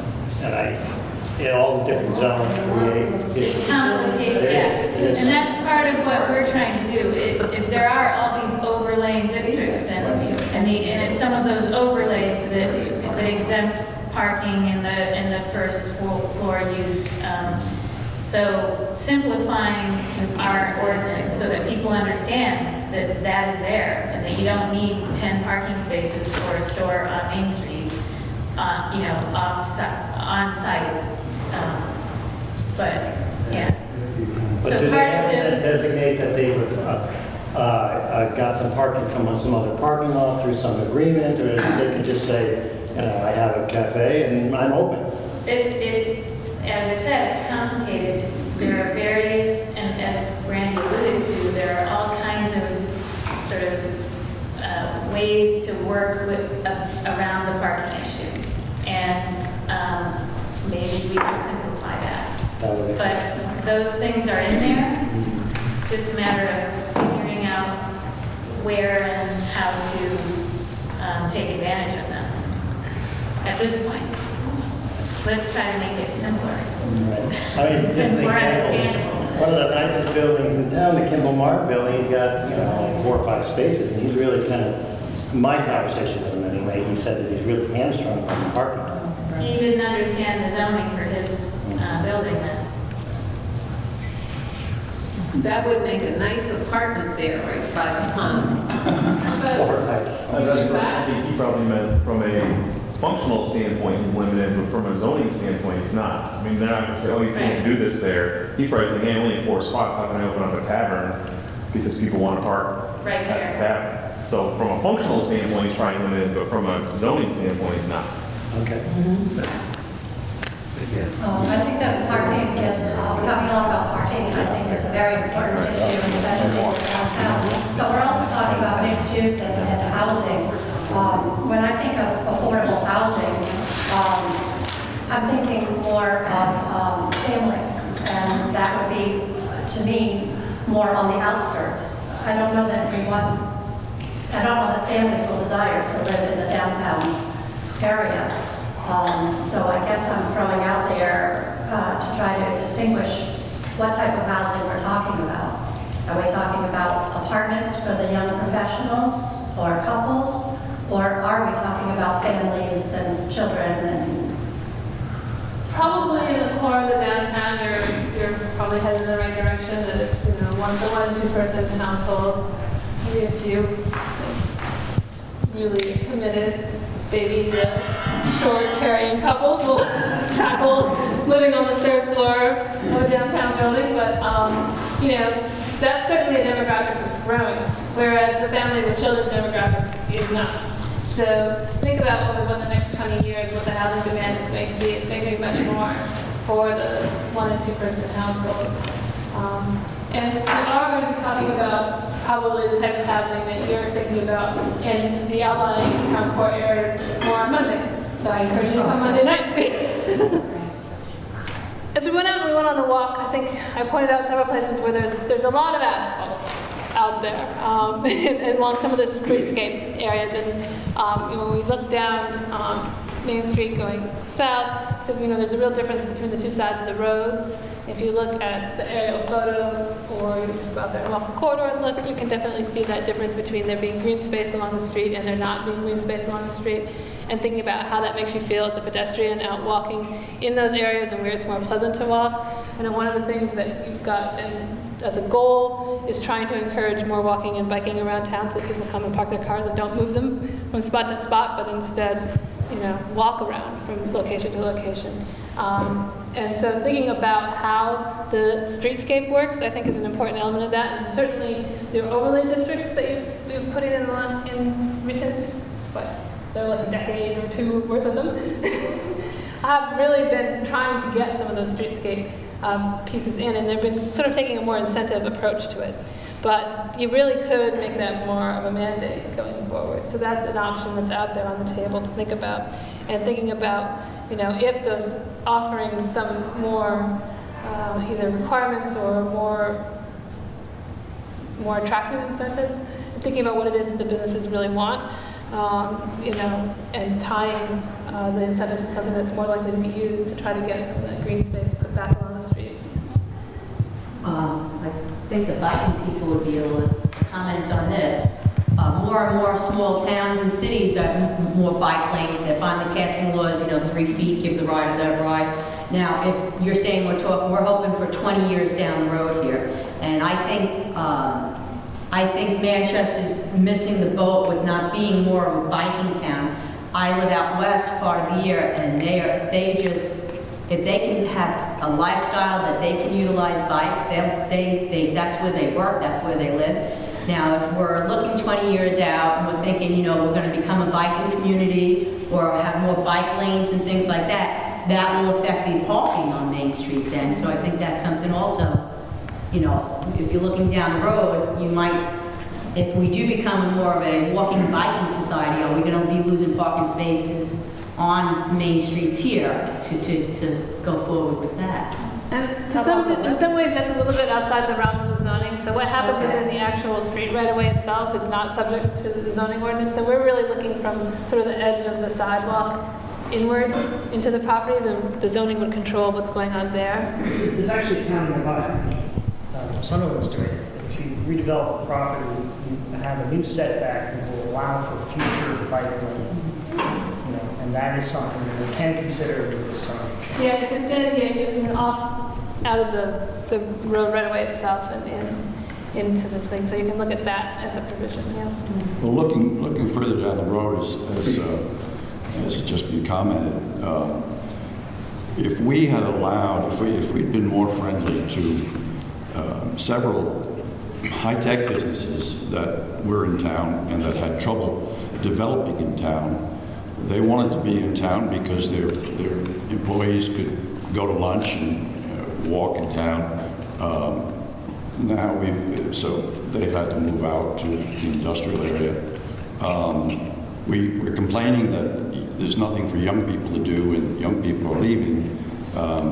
in all the different zones create. It's complicated, yes. And that's part of what we're trying to do. If there are all these overlaying districts, and it's some of those overlays that exempt parking in the first floor use. So simplifying our ordinance so that people understand that that is there and that you don't need 10 parking spaces for a store on Main Street, on site. But yeah. But So do they part have of to this, designate that they would, got some parking from some other parking lot through some agreement, or they can just say, I have a cafe and I'm open? as I said, it's complicated. There are various, and as Randy alluded to, there are all kinds of sort of ways to work with around the parking issue. And maybe we can simplify that. But those things are in there. It's just a matter of figuring out where and how to take advantage of them at this point. Let's try to make it simpler. Right. I mean, just an More example, understandable. one of the nicest buildings in town, the Kimball Mark building, he's got, 4 or 5 spaces, and he's really kind of, my conversation with him anyway, he said that he's really hamstrung from the parking. He didn't understand the zoning for his building then. That would make a nice apartment there, right by the pond. Or nice. I think he probably meant from a functional standpoint, he's limited, but from a zoning standpoint, he's not. I mean, they're not gonna say, oh, you can't do this there. He's probably saying, hey, only 4 spots, how can I open up a tavern? Because people want to park Right at the there. tavern. So from a functional standpoint, he's probably limited, but from a zoning standpoint, he's not. Okay. I think that parking is, we're talking a lot about parking, and I think it's a very important issue, especially in downtown. But we're also talking about mixed use and housing. When I think of affordable housing, I'm thinking more of families, and that would be, to me, more on the outskirts. I don't know that families will desire to live in the downtown area. So I guess I'm throwing out there to try to distinguish what type of housing we're talking about. Are we talking about apartments for the young professionals or couples? Or are we talking about families and children and... Probably in the core of the downtown, you're probably headed in the right direction, that it's, 1 and 2 person households, maybe a few really committed, maybe the short carrying couples will tackle living on the 3rd floor of a downtown building, but that's certainly a demographic that's growing, whereas the family with children demographic is not. So think about over the next 20 years what the housing demand is going to be. It's going to be much more for the 1 and 2 person households. And we are going to be talking about probably the type of housing that you're thinking about in the outlying town core areas more on Monday. So I encourage you to come Monday night. As we went out and we went on the walk, I think I pointed out several places where there's a lot of asphalt out there along some of the streetscape areas. And when we look down Main Street going south, so there's a real difference between the 2 sides of the roads. If you look at the aerial photo, or you just go out there and walk the corridor and look, you can definitely see that difference between there being green space along the street and there not being green space along the street. And thinking about how that makes you feel as a pedestrian out walking in those areas and where it's more pleasant to walk. And one of the things that you've got as a goal is trying to encourage more walking and biking around town so that people come and park their cars and don't move them from spot to spot, but instead, walk around from location to location. And so thinking about how the streetscape works, I think, is an important element of that. And certainly the overlay districts that you've put in recent, they're like a decade or 2 worth of them, have really been trying to get some of those streetscape pieces in, and they've been sort of taking a more incentive approach to it. But you really could make that more of a mandate going forward. So that's an option that's out there on the table to think about. And thinking about, if those offering some more either requirements or more attractive incentives, and thinking about what it is that the businesses really want. you know, and tying the incentives to something that's more likely to be used to try to get some of that green space put back along the streets. I think the biking people would be able to comment on this. More and more small towns and cities have more bike lanes. They're finally passing laws, you know, 3 feet, give the rider that ride. Now, if you're saying we're hoping for 20 years down the road here, and I think Manchester's missing the boat with not being more of a biking town. I live out west part of the year, and if they can have a lifestyle that they can utilize bikes, that's where they work, that's where they live. Now, if we're looking 20 years out and we're thinking, you know, we're going to become a biking community or have more bike lanes and things like that, that will affect the parking on Main Street then. So I think that's something also, you know, if you're looking down the road, you might, if we do become more of a walking biking society, are we going to be losing parking spaces on main streets here to go forward with that? And in some ways, that's a little bit outside the realm of the zoning. So what happens within the actual street right-of-way itself is not subject to the zoning ordinance. So we're really looking from sort of the edge of the sidewalk inward into the properties, and the zoning would control what's going on there. There's actually a town nearby, Sunderland's doing it. If you redevelop a property, you have a new setback that will allow for future bike lane. You know, and that is something that we can consider with this zoning change. Yeah, if it's going to get you off out of the road right away itself and into the thing, so you can look at that as a provision. Yeah. Well, looking further down the road, as has just been commented, if we had allowed, if we'd been more friendly to several high-tech businesses that were in town and that had trouble developing in town, they wanted to be in town because their employees could go to lunch and walk in town. So they've had to move out to the industrial area. We're complaining that there's nothing for young people to do and young people are leaving.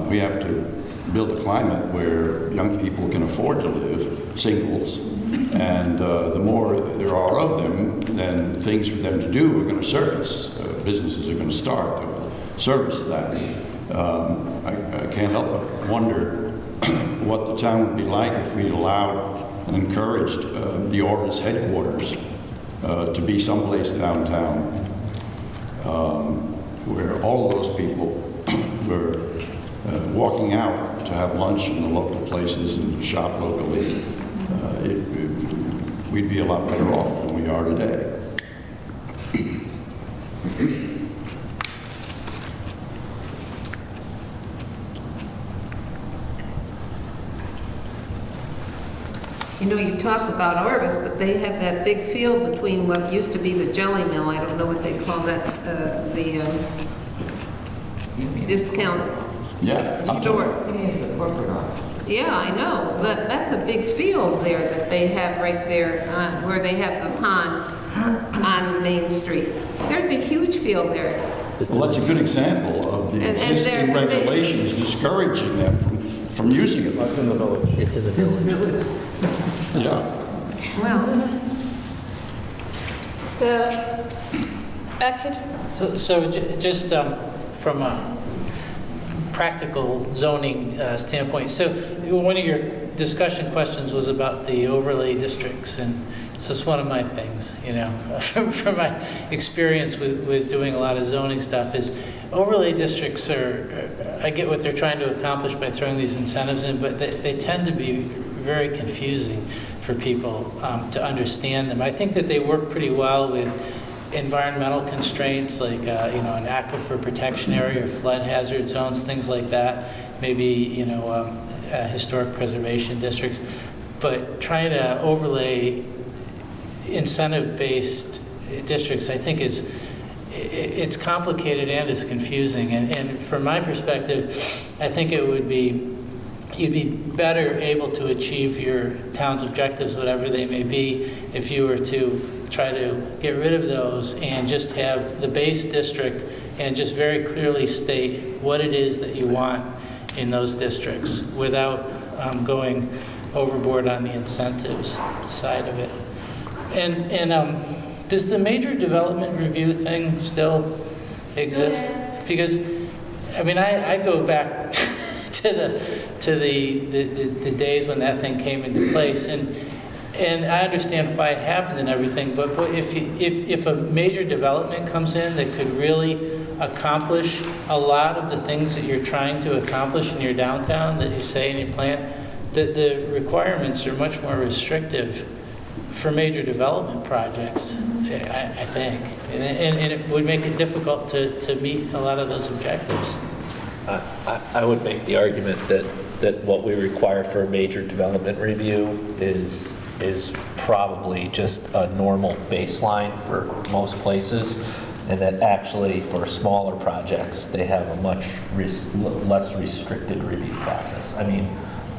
We have to build a climate where young people can afford to live, singles, and the more there are of them, then things for them to do are going to surface. Businesses are going to start to service that. I can't help but wonder what the town would be like if we allowed and encouraged the Oris headquarters to be someplace downtown where all of those people were walking out to have lunch in the local places and shop locally. We'd be a lot better off than we are today. You know, you talk about Orbis, but they have that big field between what used to be the jelly mill, I don't know what they call that, the discount store. He means the corporate office. Yeah, I know, but that's a big field there that they have right there where they have the pond on Main Street. There's a huge field there. Well, that's a good example of the existing regulations discouraging them from using it. It's in the village. It's in the village. Yeah. Well, Back here. Just from a practical zoning standpoint, so one of your discussion questions was about the overlay districts, and it's just one of my things, you know, from my experience with doing a lot of zoning stuff, is overlay districts I get what they're trying to accomplish by throwing these incentives in, but they tend to be very confusing for people to understand them. I think that they work pretty well with environmental constraints like you know, an aquifer protection area or flood hazard zones, things like that, maybe, you know, historic preservation districts, but trying to overlay incentive-based districts, I think it's complicated and it's confusing, and from my perspective, I think you'd be better able to achieve your town's objectives, whatever they may be, if you were to try to get rid of those and just have the base district and just very clearly state what it is that you want in those districts without going overboard on the incentives side of it. And Does the major development review thing still exist? Because, I mean, I go back to the days when that thing came into place, and I understand why it happened and everything, but if a major development comes in that could really accomplish a lot of the things that you're trying to accomplish in your downtown that you say in your plan, the requirements are much more restrictive for major development projects, I think. And it would make it difficult to meet a lot of those objectives. I would make the argument that what we require for a major development review is probably just a normal baseline for most places, and that actually for smaller projects, they have a much less restricted review process. I mean,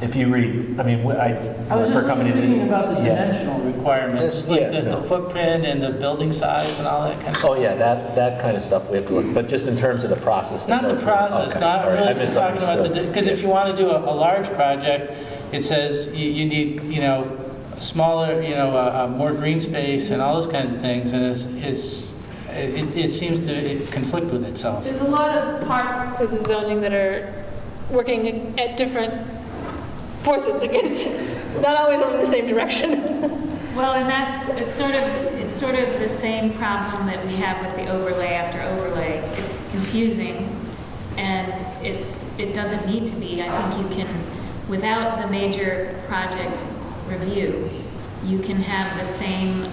if you read, I mean, I was just thinking about the dimensional requirements, like the footprint and the building size and all that kind of stuff. Oh, yeah, that kind of stuff we have to look, but just in terms of the process. Not the process, okay. not Right. really just talking about because if you want to do a large project, it says you need, a smaller, more green space and all those kinds of things, and it seems to conflict with itself. There's a lot of parts to the zoning that are working at different forces against, not always in the same direction. Well, and it's sort of the same problem that we have with the overlay after overlay. It's confusing, and it doesn't need to be. I think you can, without the major project review, you can have the same,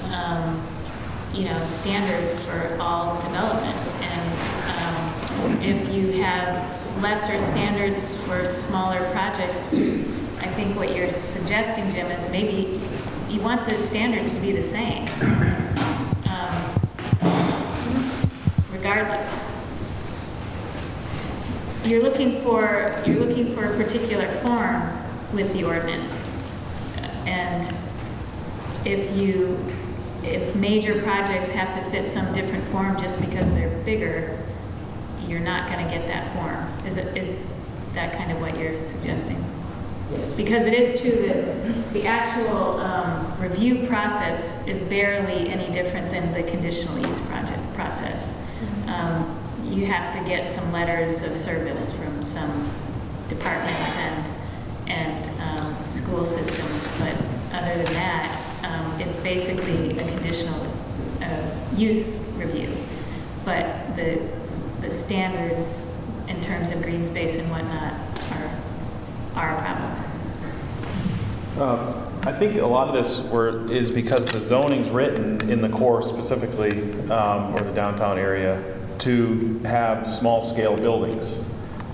standards for all development. And if you have lesser standards for smaller projects, I think what you're suggesting, Jim, is maybe you want the standards to be the same, regardless. You're looking for a particular form with the ordinance, and if major projects have to fit some different form just because they're bigger, you're not going to get that form. Is that kind of what you're suggesting? Because it is true that the actual review process is barely any different than the conditional use project process. You have to get some letters of service from some departments and school systems, but other than that, it's basically a conditional use review. But the standards in terms of green space and whatnot are a problem. I think a lot of this is because the zoning's written in the core specifically, or the downtown area, to have small-scale buildings.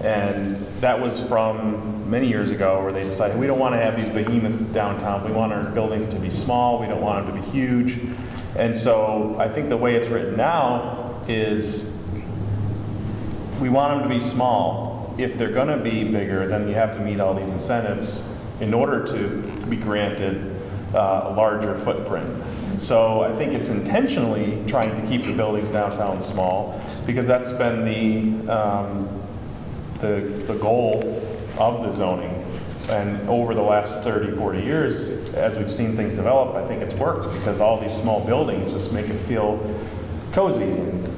And that was from many years ago where they decided, we don't want to have these behemoths downtown. We want our buildings to be small. We don't want them to be huge. And so I think the way it's written now is we want them to be small. If they're going to be bigger, then you have to meet all these incentives in order to be granted a larger footprint. So I think it's intentionally trying to keep the buildings downtown small, because that's been the goal of the zoning. And over the last 30, 40 years, as we've seen things develop, I think it's worked, because all these small buildings just make it feel cozy and,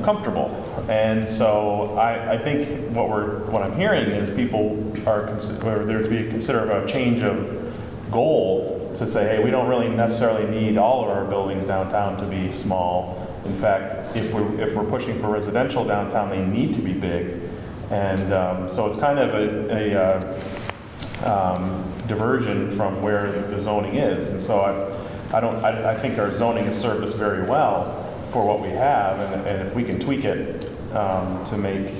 comfortable. And so I think what I'm hearing is people there to be consider a change of goal to say, hey, we don't really necessarily need all of our buildings downtown to be small. In fact, if we're pushing for residential downtown, they need to be big. And so it's kind of a diversion from where the zoning is. And so I think our zoning has served us very well for what we have, and if we can tweak it to make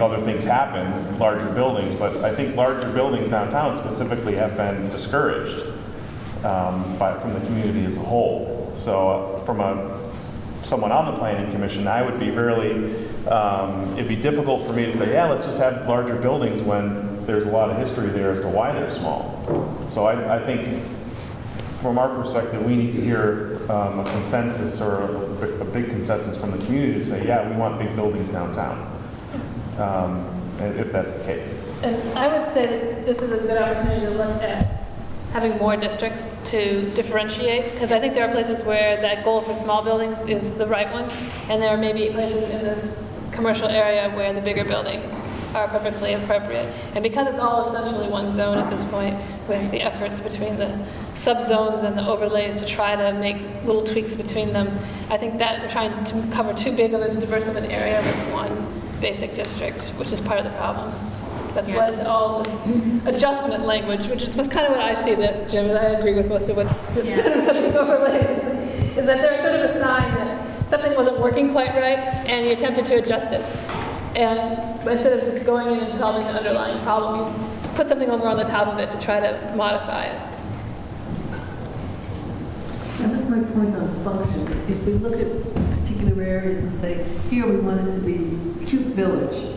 other things happen, larger buildings. But I think larger buildings downtown specifically have been discouraged from the community as a whole. So from someone on the planning commission, I would be it'd be difficult for me to say, yeah, let's just have larger buildings when there's a lot of history there as to why they're small. So I think from our perspective, we need to hear a consensus or a big consensus from the community to say, yeah, we want big buildings downtown, if that's the case. And I would say that this is a good opportunity to look at having more districts to differentiate, because I think there are places where that goal for small buildings is the right one, and there are maybe places in this commercial area where the bigger buildings are perfectly appropriate. And because it's all essentially one zone at this point, with the efforts between the subzones and the overlays to try to make little tweaks between them, I think that we're trying to cover too big of a diverse of an area with one basic district, which is part of the problem. That's led to all this adjustment language, which was kind of what I see this, Jim, and I agree with most of what you said about these overlays, is that they're sort of a sign that something wasn't working quite right, and you attempted to adjust it. And instead of just going in and solving the underlying problem, you put something over on the top of it to try to modify it. And that's my point on function. If we look at particular areas and say, here we want it to be cute village,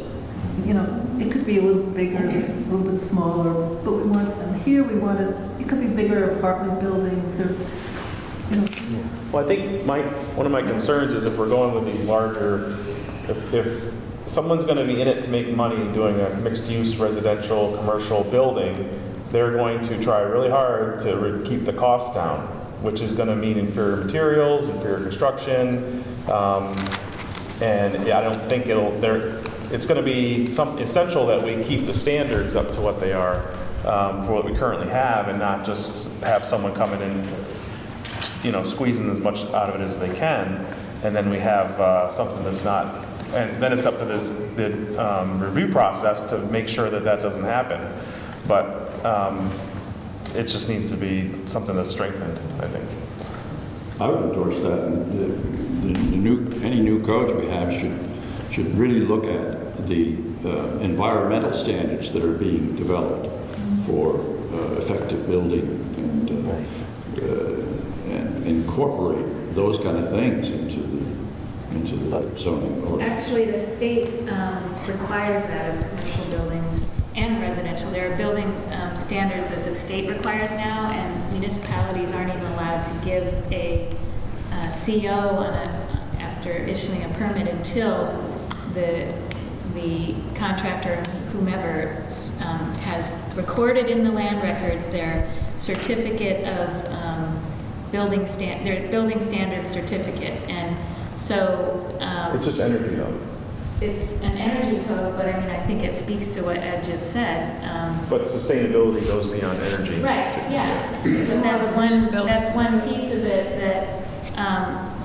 you know, it could be a little bigger, a little bit smaller, but we want, and here we want it could be bigger apartment buildings or, you know. Well, I think one of my concerns is if we're going with these larger, if someone's going to be in it to make money doing a mixed-use residential commercial building, they're going to try really hard to keep the costs down, which is going to mean inferior materials, inferior construction, and I don't think it's going to be essential that we keep the standards up to what they are for what we currently have, and not just have someone coming in, you know, squeezing as much out of it as they can, and then we have something that's not. And then it's up to the review process to make sure that that doesn't happen. But it just needs to be something that's strengthened, I think. I would endorse that. Any new codes we have should really look at the environmental standards that are being developed for effective building and incorporate those kind of things into the zoning ordinance. Actually, the state requires that of commercial buildings and residential. There are building standards that the state requires now, and municipalities aren't even allowed to give a CO after issuing a permit until the contractor, whomever, has recorded in the land records their certificate of their building standard certificate. And so it's just energy though. It's an energy code, but I mean, I think it speaks to what Ed just said. But sustainability goes beyond energy. Right, yeah. But that's one piece of it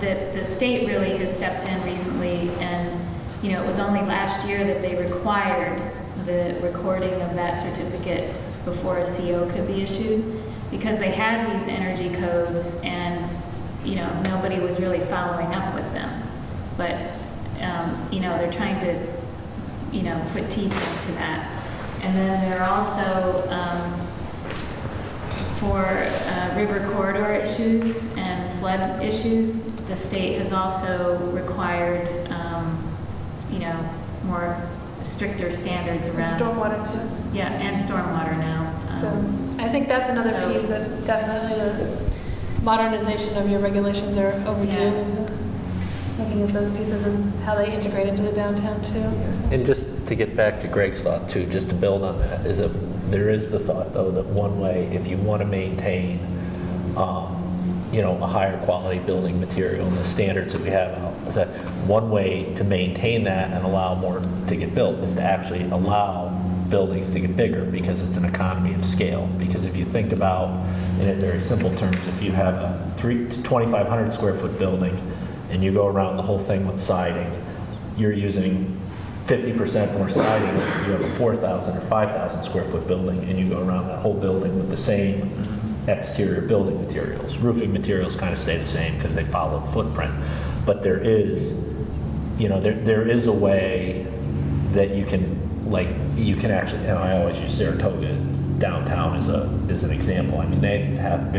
that the state really has stepped in recently, and you know, it was only last year that they required the recording of that certificate before a CO could be issued, because they had these energy codes and you know, nobody was really following up with them. But, you know, they're trying to, you know, put teeth into that. And then there are also, for river corridor issues and flood issues, the state has also required, you know, more stricter standards around. And stormwater too. Yeah, and stormwater now. So I think that's another piece that definitely the modernization of your regulations are overdue, and looking at those pieces and how they integrate into the downtown too. And just to get back to Greg's thought too, just to build on that, there is the thought though that one way, if you want to maintain, you know, a higher quality building material and the standards that we have out, that one way to maintain that and allow more to get built is to actually allow buildings to get bigger, because it's an economy of scale. Because if you think about, in very simple terms, if you have a 2,500 square foot building and you go around the whole thing with siding, you're using 50% more siding than if you have a 4,000 or 5,000 square foot building and you go around that whole building with the same exterior building materials. Roofing materials kind of stay the same because they follow the footprint. But there is, you know, there is a way that you can actually, and I always use Saratoga downtown as an example. I mean, they have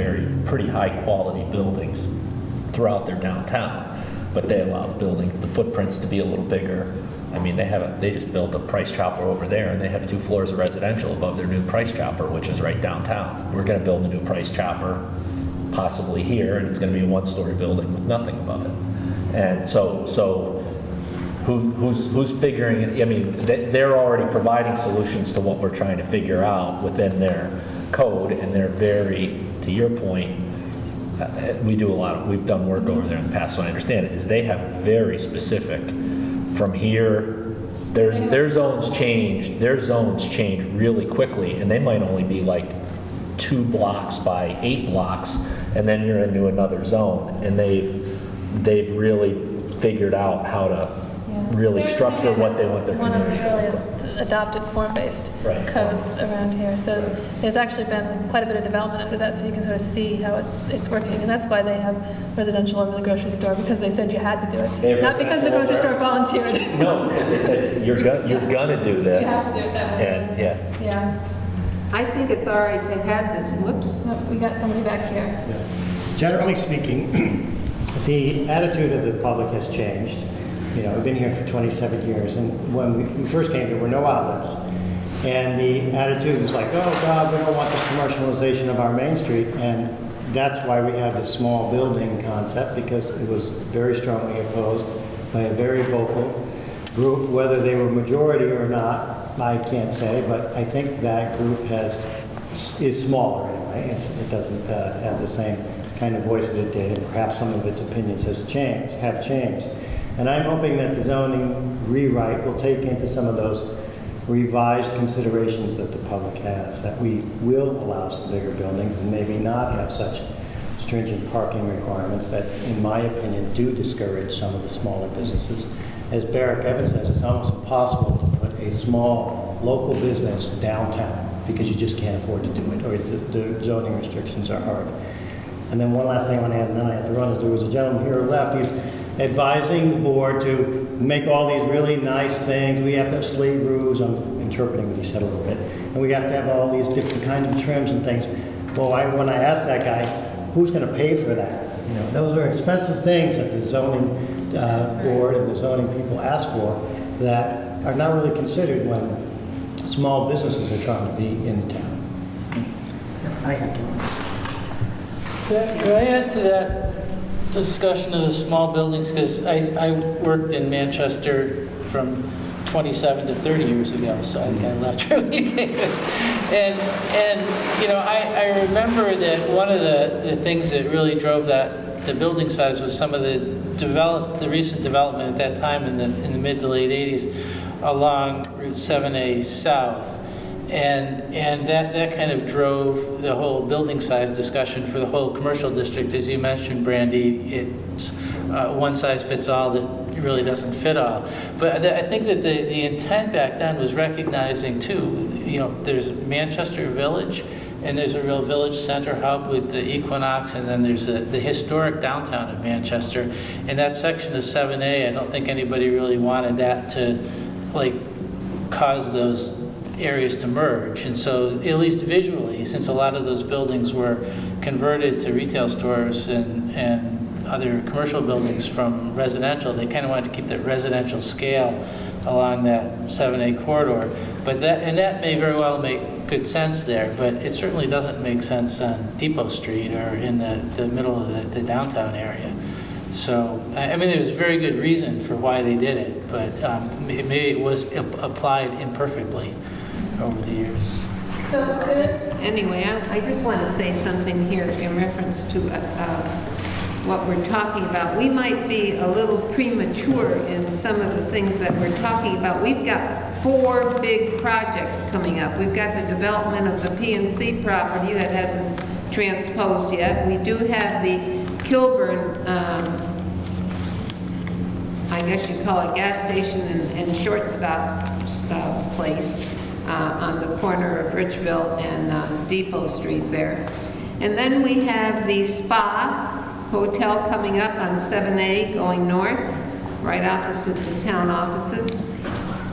pretty high quality buildings throughout their downtown, but they allow the footprints to be a little bigger. I mean, they just built a price chopper over there, and they have 2 floors of residential above their new price chopper, which is right downtown. We're going to build a new price chopper possibly here, and it's going to be a 1-story building with nothing above it. And so who's figuring it? I mean, they're already providing solutions to what we're trying to figure out within their code, and they're very, to your point, we've done work over there in the past, so I understand it, is they have very specific, from here, their zones change really quickly, and they might only be like 2 blocks by 8 blocks, and then you're into another zone, and they've really figured out how to really structure what they want their one community. of the earliest adopted form-based Right. codes around here. So there's actually been quite a bit of development under that, so you can sort of see how it's working. And that's why they have residential over the grocery store, because they said you had to do They it. have Not because the residential grocery over- store volunteered. No, because they said, you're gonna do this. You have to do it that way. And, yeah. Yeah. I think it's all right to have this, whoops. No, we got somebody back here. Generally speaking, the attitude of the public has changed. You know, I've been here for 27 years, and when we first came, there were no outlets. And the attitude was like, oh God, we don't want this commercialization of our Main Street. And that's why we have this small building concept, because it was very strongly opposed by a very vocal group. Whether they were majority or not, I can't say, but I think that group is smaller anyway. It doesn't have the same kind of voice that it did, and perhaps some of its opinions have changed. And I'm hoping that the zoning rewrite will take into some of those revised considerations that the public has, that we will allow some bigger buildings and maybe not have such stringent parking requirements that, in my opinion, do discourage some of the smaller businesses. As Barrick Evans says, it's almost impossible to put a small local business downtown because you just can't afford to do it, or the zoning restrictions are hard. And then one last thing I want to add, and then I have to run, is there was a gentleman here who left. He's advising the board to make all these really nice things. We have to have slate roofs. I'm interpreting what he said a little bit. And we have to have all these different kinds of trims and things. Well, when I asked that guy, who's going to pay for that? You know, those are expensive things that the zoning board and the zoning people ask for that are not really considered when small businesses are trying to be in town. I have to run. Could I add to that discussion of the small buildings? Because I worked in Manchester from 27 to 30 years ago, so I think I left early. And you know, I remember that one of the things that really drove the building size was some of the recent development at that time in the mid to late 80s along Route 7A South. And that kind of drove the whole building size discussion for the whole commercial district. As you mentioned, Brandy, it's one size fits all that really doesn't fit all. But I think that the intent back then was recognizing too, you know, there's Manchester Village, and there's a real village center hub with the Equinox, and then there's the historic downtown of Manchester. And that section of 7A, I don't think anybody really wanted that to like cause those areas to merge. And so, at least visually, since a lot of those buildings were converted to retail stores and other commercial buildings from residential, they kind of wanted to keep that residential scale along that 7A corridor. But that may very well make good sense there, but it certainly doesn't make sense on Depot Street or in the middle of the downtown area. So, I mean, there's very good reason for why they did it, but maybe it was applied imperfectly over the years. So Anyway, I just want to say something here in reference to what we're talking about. We might be a little premature in some of the things that we're talking about. We've got 4 big projects coming up. We've got the development of the PNC property that hasn't transposed yet. We do have the Kilburn, I guess you'd call it gas station and shortstop place on the corner of Richville and Depot Street there. And then we have the Spa Hotel coming up on 7A going north, right opposite the town offices.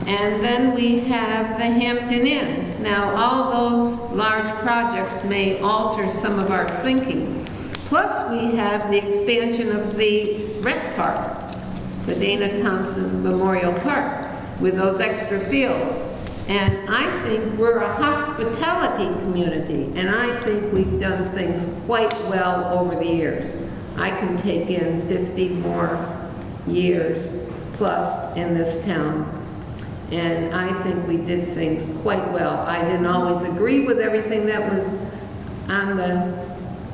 And then we have the Hampton Inn. Now, all those large projects may alter some of our thinking. Plus, we have the expansion of the rec park, the Dana Thompson Memorial Park, with those extra fields. And I think we're a hospitality community, and I think we've done things quite well over the years. I can take in 50 more years plus in this town, and I think we did things quite well. I didn't always agree with everything that was on the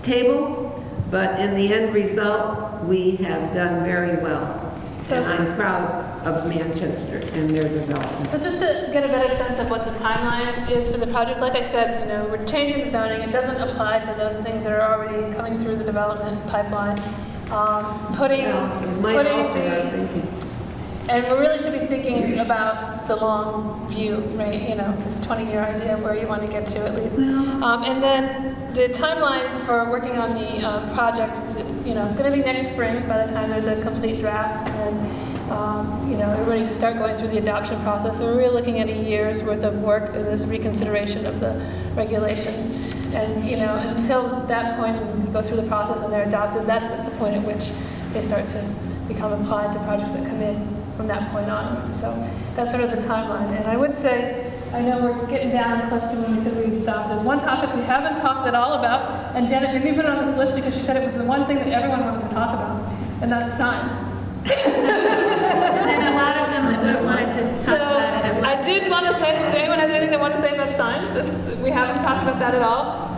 table, but in the end result, we have done very well. And I'm proud of Manchester and their development. So just to get a better sense of what the timeline is for the project, like I said, we're changing the zoning. It doesn't apply to those things that are already coming through the development pipeline. And we really should be thinking about the long view, right? This 20-year idea of where you want to get to at least. And then the timeline for working on the project, is going to be next spring by the time there's a complete draft and, we're ready to start going through the adoption process. So we're really looking at a year's worth of work in this reconsideration of the regulations. And, until that point, when we go through the process and they're adopted, that's at the point at which they start to become applied to projects that come in from that point on. So that's sort of the timeline. And I would say, I know we're getting down close to when we said we'd stop. There's one topic we haven't talked at all about, and Janet, maybe put it on this list because she said it was the one thing that everyone wanted to talk about, and that's signs. And a lot of them wanted to talk about it. I did want to say, does anyone have anything they want to say about signs? We haven't talked about that at all.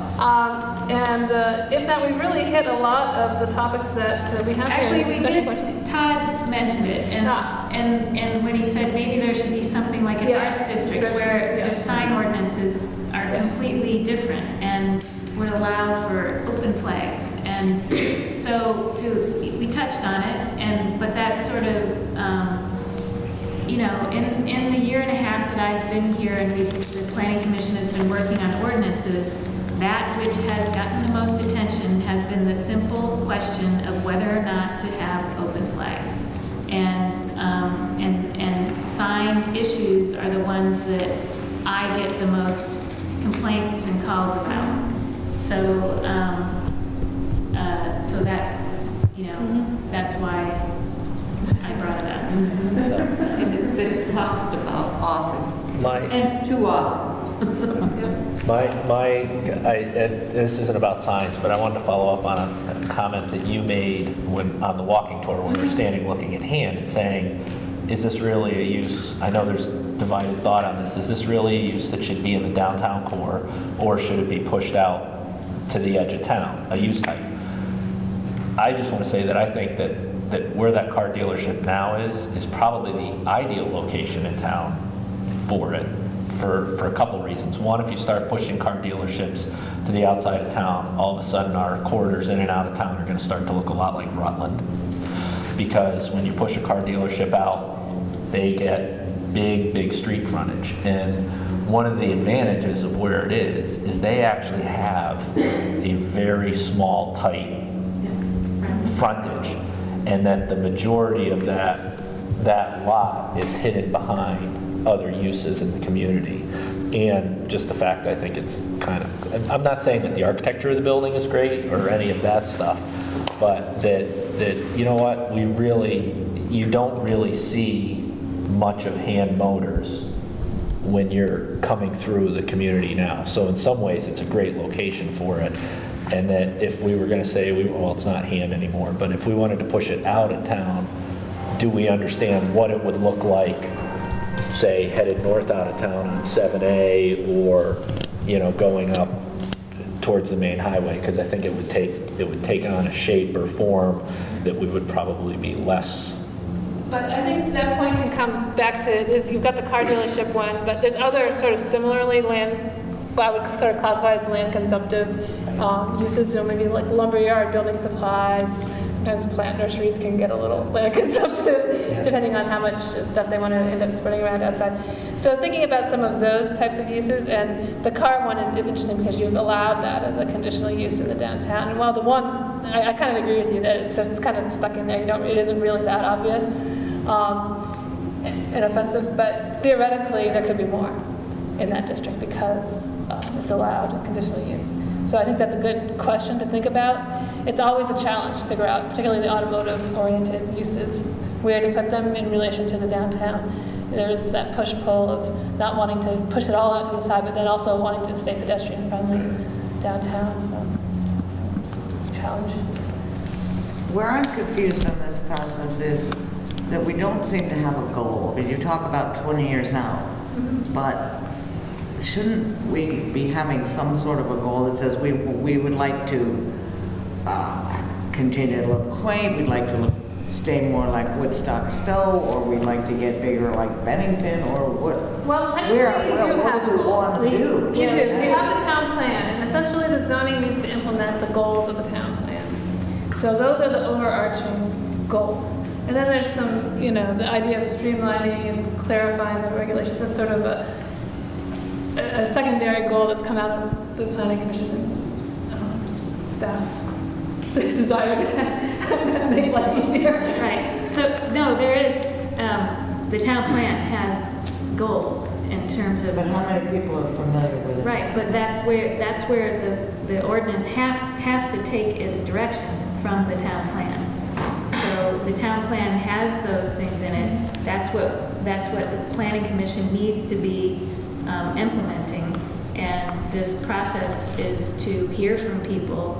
If not, we've really hit a lot of the topics that we have Actually, here. we did, Todd mentioned it, and when he said maybe there should be something like an arts district where the sign ordinances are completely different and would allow for open flags. And so we touched on it, but that's sort of, in the year and a half that I've been here and the Planning Commission has been working on ordinances, that which has gotten the most attention has been the simple question of whether or not to have open flags. And sign issues are the ones that I get the most complaints and calls about. So, so that's, that's why I brought it up. And it's been talked about often, and too often. This isn't about signs, but I wanted to follow up on a comment that you made on the walking tour when we were standing looking at hand and saying, is this really a use? I know there's divided thought on this. Is this really a use that should be in the downtown core, or should it be pushed out to the edge of town, a use type? I just want to say that I think that where that car dealership now is probably the ideal location in town for it. For a couple reasons. One, if you start pushing car dealerships to the outside of town, all of a sudden our corridors in and out of town are going to start to look a lot like Rutland. Because when you push a car dealership out, they get big street frontage. And one of the advantages of where it is they actually have a very small, tight frontage. And that the majority of that lot is hidden behind other uses in the community. And just the fact, I think it's kind of, I'm not saying that the architecture of the building is great or any of that stuff, but that you know what, you don't really see much of hand motors when you're coming through the community now. So in some ways it's a great location for it. And that if we were going to say, well, it's not hand anymore, but if we wanted to push it out of town, do we understand what it would look like, say, headed north out of town on 7A, or going up towards the main highway? Because I think it would take on a shape or form that we would probably be less. But I think that point can come back to you've got the car dealership one, but there's other sort of similarly I would sort of classify as land consumptive uses, maybe like lumberyard, building supplies. Sometimes plant nurseries can get a little land consumptive, depending on how much stuff they want to end up spreading around outside. So thinking about some of those types of uses, and the car one is interesting because you've allowed that as a conditional use in the downtown. And while the one, I kind of agree with you that it's kind of stuck in there. It isn't really that obvious and offensive, but theoretically there could be more in that district because it's allowed conditional use. So I think that's a good question to think about. It's always a challenge to figure out, particularly the automotive-oriented uses, where to put them in relation to the downtown. There's that push-pull of not wanting to push it all out to the side, but then also wanting to stay pedestrian-friendly downtown. So it's a challenge. Where I'm confused on this process is that we don't seem to have a goal. I mean, you talk about 20 years out, but shouldn't we be having some sort of a goal that says we would like to continue to look quaint, we'd like to stay more like Woodstock Stowe, or we'd like to get bigger like Bennington, or what? Well, technically, you do what have do a we goal. want to do? You do. You have the town plan, and essentially the zoning needs to implement the goals of the town plan. So those are the overarching goals. And then there's some, the idea of streamlining and clarifying the regulations. That's sort of a secondary goal that's come out of the planning commission staff. Desire to make life easier. Right, so, no, there is, the town plan has goals in terms of. But how many people are familiar with it? Right, but that's where the ordinance has to take its direction from the town plan. So the town plan has those things in it. That's what the planning commission needs to be implementing. And this process is to hear from people,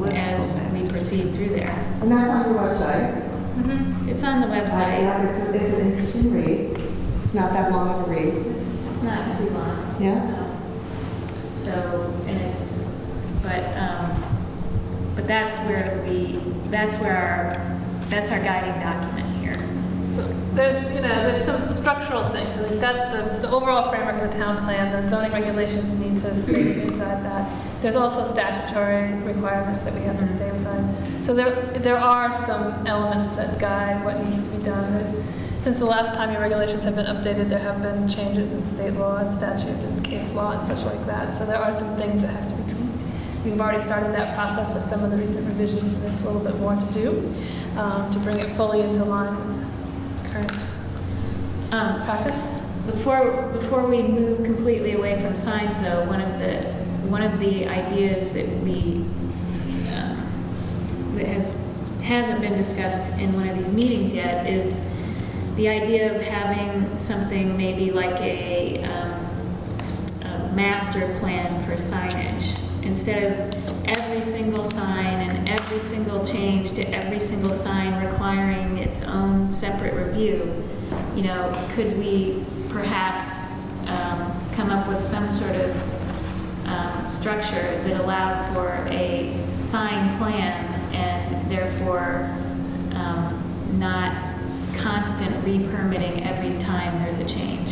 as we proceed through there. And that's on your website. It's on the website. Yeah, it's an interesting read. It's not that long of a read. It's not too long. Yeah. So, and it's, but that's our guiding document here. So there's some structural things. So we've got the overall framework of the town plan. The zoning regulations need to stay inside that. There's also statutory requirements that we have to stay inside. So there are some elements that guide what needs to be done. Since the last time your regulations have been updated, there have been changes in state law and statute and case law and such like that. So there are some things that have to be tweaked. We've already started that process with some of the recent revisions. So there's a little bit more to do to bring it fully into line with current practice. Before we move completely away from signs, though, one of the ideas that hasn't been discussed in one of these meetings yet is the idea of having something maybe like a master plan for signage. Instead of every single sign and every single change to every single sign requiring its own separate review, could we perhaps come up with some sort of structure that allowed for a sign plan and therefore not constant re-permitting every time there's a change?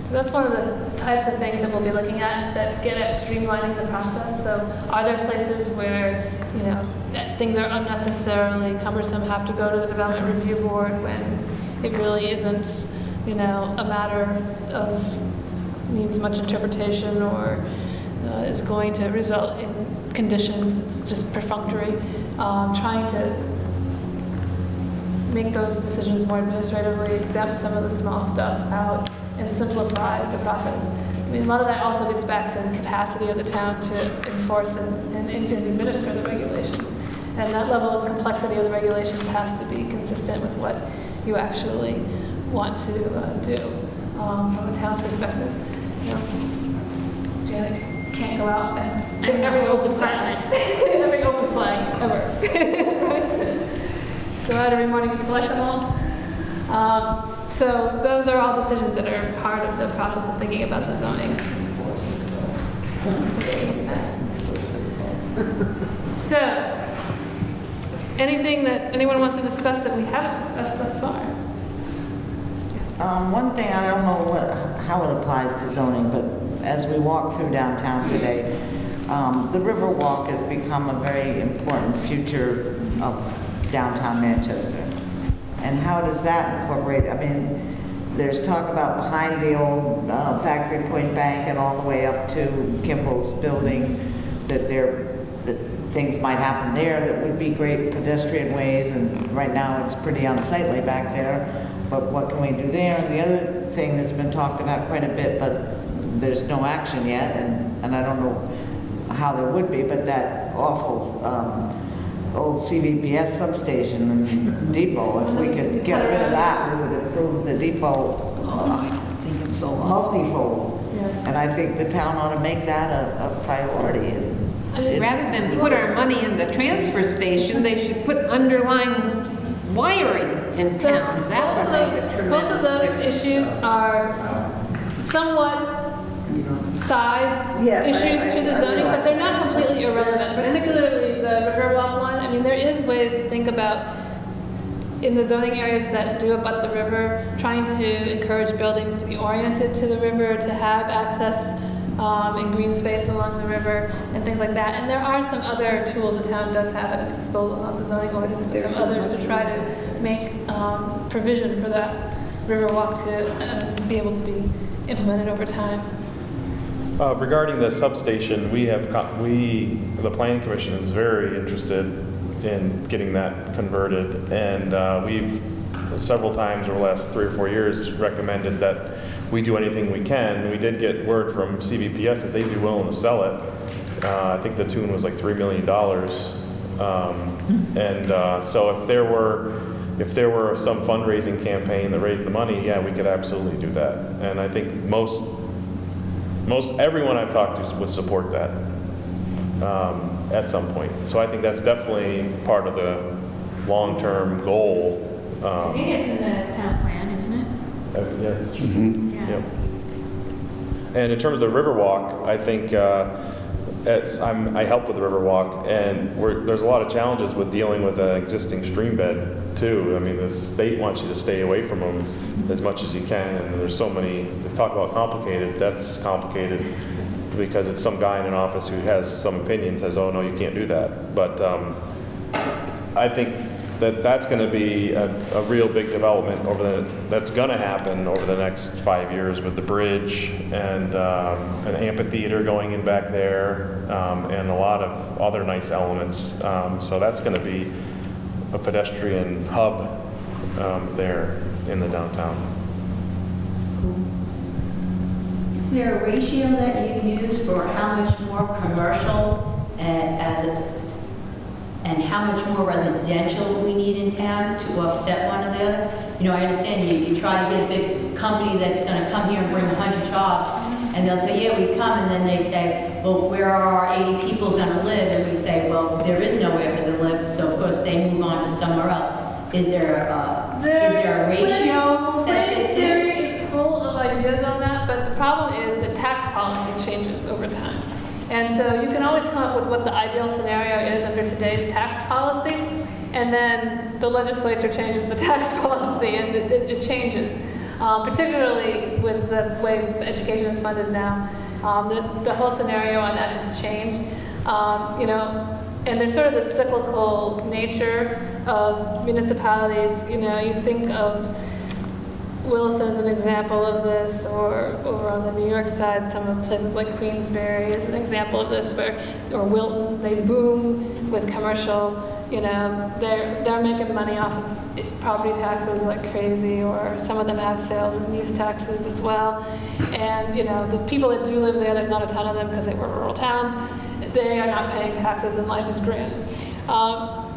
So that's one of the types of things that we'll be looking at that get at streamlining the process. So are there places where, that things are unnecessarily cumbersome, have to go to the development review board when it really isn't, a matter of needs much interpretation or is going to result in conditions, it's just perfunctory. Trying to make those decisions more administratively, exempt some of the small stuff out, and simplify the process. I mean, a lot of that also gets back to the capacity of the town to enforce and administer the regulations. And that level of complexity of the regulations has to be consistent with what you actually want to do from a town's perspective. Janet can't go out and get every open flag, every open flag ever. Right? Go out every morning and collect them all. So those are all decisions that are part of the process of thinking about the zoning. So, anything that anyone wants to discuss that we haven't discussed thus far? One thing, I don't know how it applies to zoning, but as we walk through downtown today, the Riverwalk has become a very important feature of downtown Manchester. And how does that incorporate? I mean, there's talk about behind the old Factory Point Bank and all the way up to Kimball's building that things might happen there that would be great pedestrian ways. And right now it's pretty unsightly back there. But what can we do there? And the other thing that's been talked about quite a bit, but there's no action yet, and I don't know how there would be, but that awful old CVPS substation and depot, if we could get rid of that, we would improve the depot I think it's so Yes. multifold. And I think the town ought to make that a priority. Rather than put our money in the transfer station, they should put underlying wiring in town. That would make a Both of tremendous those difference. issues are somewhat side issues to the zoning, but they're not completely irrelevant, particularly the Riverwalk one. I mean, there is ways to think about in the zoning areas that do abut the river, trying to encourage buildings to be oriented to the river, to have access and green space along the river and things like that. And there are some other tools the town does have at its disposal, not the zoning ordinance, but some others to try to make provision for that Riverwalk to be able to be implemented over time. Regarding the substation, the planning commission is very interested in getting that converted, and we've several times over the last 3 or 4 years recommended that we do anything we can. We did get word from CVPS that they'd be willing to sell it. I think the tune was like $3 million. So if there were some fundraising campaign that raised the money, yeah, we could absolutely do that. And I think most everyone I've talked to would support that at some point. So I think that's definitely part of the long-term goal. I think it's in the town plan, isn't it? Yes. Yeah. Yep. And in terms of the Riverwalk, I think I help with the Riverwalk, and there's a lot of challenges with dealing with an existing stream bed too. I mean, the state wants you to stay away from them as much as you can, and there's so many. They talk about complicated. That's complicated because it's some guy in an office who has some opinion, says, "Oh no, you can't do that." But I think that's going to be a real big development that's going to happen over the next 5 years with the bridge and an amphitheater going in back there and a lot of other nice elements. So that's going to be a pedestrian hub there in the downtown. Is there a ratio that you use for how much more commercial and how much more residential we need in town to offset one or the other? You know, I understand you try to get a big company that's going to come here and bring 100 jobs, and they'll say, yeah, we come, and then they say, well, where are our 80 people going to live? And we say, well, there is nowhere for them to live, so of course they move on to somewhere else. Is there a ratio that fits in? It's full of ideas on that, but the problem is that tax policy changes over time. And so you can always come up with what the ideal scenario is under today's tax policy, and then the legislature changes the tax policy, and it changes. Particularly with the way education is funded now, the whole scenario on that has changed. You know, and there's sort of the cyclical nature of municipalities. You know, you think of Williston is an example of this, or over on the New York side, some of places like Queensbury is an example of this, or Wilton, they boom with commercial. You know, they're making money off of property taxes like crazy, or some of them have sales and use taxes as well. And you know, the people that do live there, there's not a ton of them because they were rural towns. They are not paying taxes, and life is grand.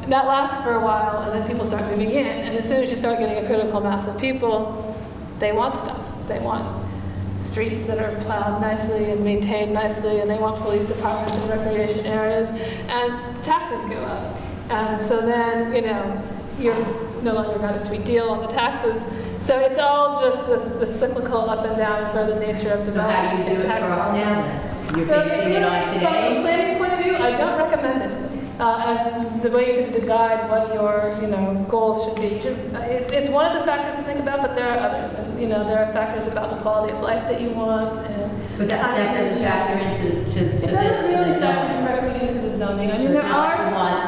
That lasts for a while, and then people start moving in. And as soon as you start getting a critical mass of people, they want stuff. They want streets that are plowed nicely and maintained nicely, and they want police departments and recreation areas, and the taxes go up. And so then, you know, you're no longer got a sweet deal on the taxes. So it's all just this cyclical up and down, sort of the nature of development. So how do you do it for us now then? You're basing it on today? From a planning point of view, I don't recommend it as the way to guide what your, you know, goals should be. It's one of the factors to think about, but there are others. And, you know, there are factors about the quality of life that you want. But that doesn't factor into this for the zoning. Directly into the zoning. I mean, So there it's not like are. we want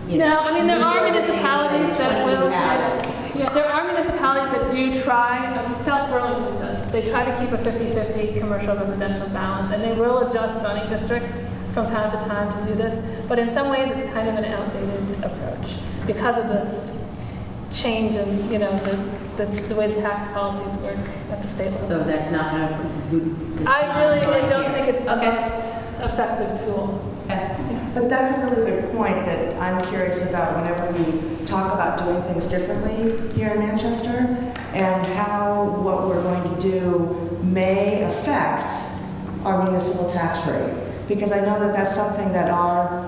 30. No, I mean, there are municipalities that will. houses. Yeah, there are municipalities that do try. South Burlington does. They try to keep a 50-50 commercial residential balance, and they will adjust zoning districts from time to time to do this. But in some ways, it's kind of an outdated approach because of this change in, you know, the way the tax policies work at the state level. So that's not how. I really don't think it's the most effective tool. Okay. But that's a really good point that I'm curious about whenever we talk about doing things differently here in Manchester, and how what we're going to do may affect our municipal tax rate. Because I know that that's something that our...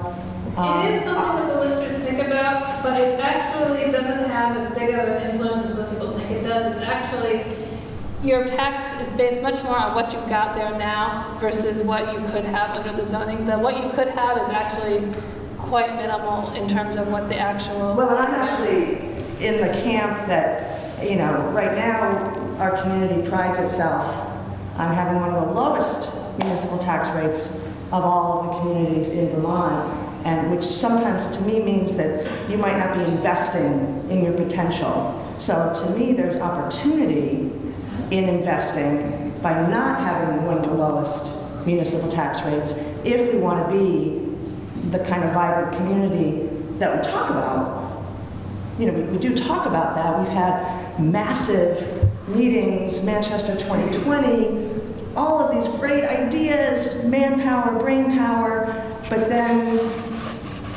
It is something that the listers think about, but it actually doesn't have as big of an influence as most people think it does. It's actually, your tax is based much more on what you've got there now versus what you could have under the zoning. What you could have is actually quite minimal in terms of what the actual... Well, and I'm actually in the camp that, you know, right now, our community prides itself on having one of the lowest municipal tax rates of all of the communities in Vermont, and which sometimes to me means that you might not be investing in your potential. So to me, there's opportunity in investing by not having one of the lowest municipal tax rates if we want to be the kind of vibrant community that we talk about. You know, we do talk about that. We've had massive meetings, Manchester 2020, all of these great ideas, manpower, brain power, but then,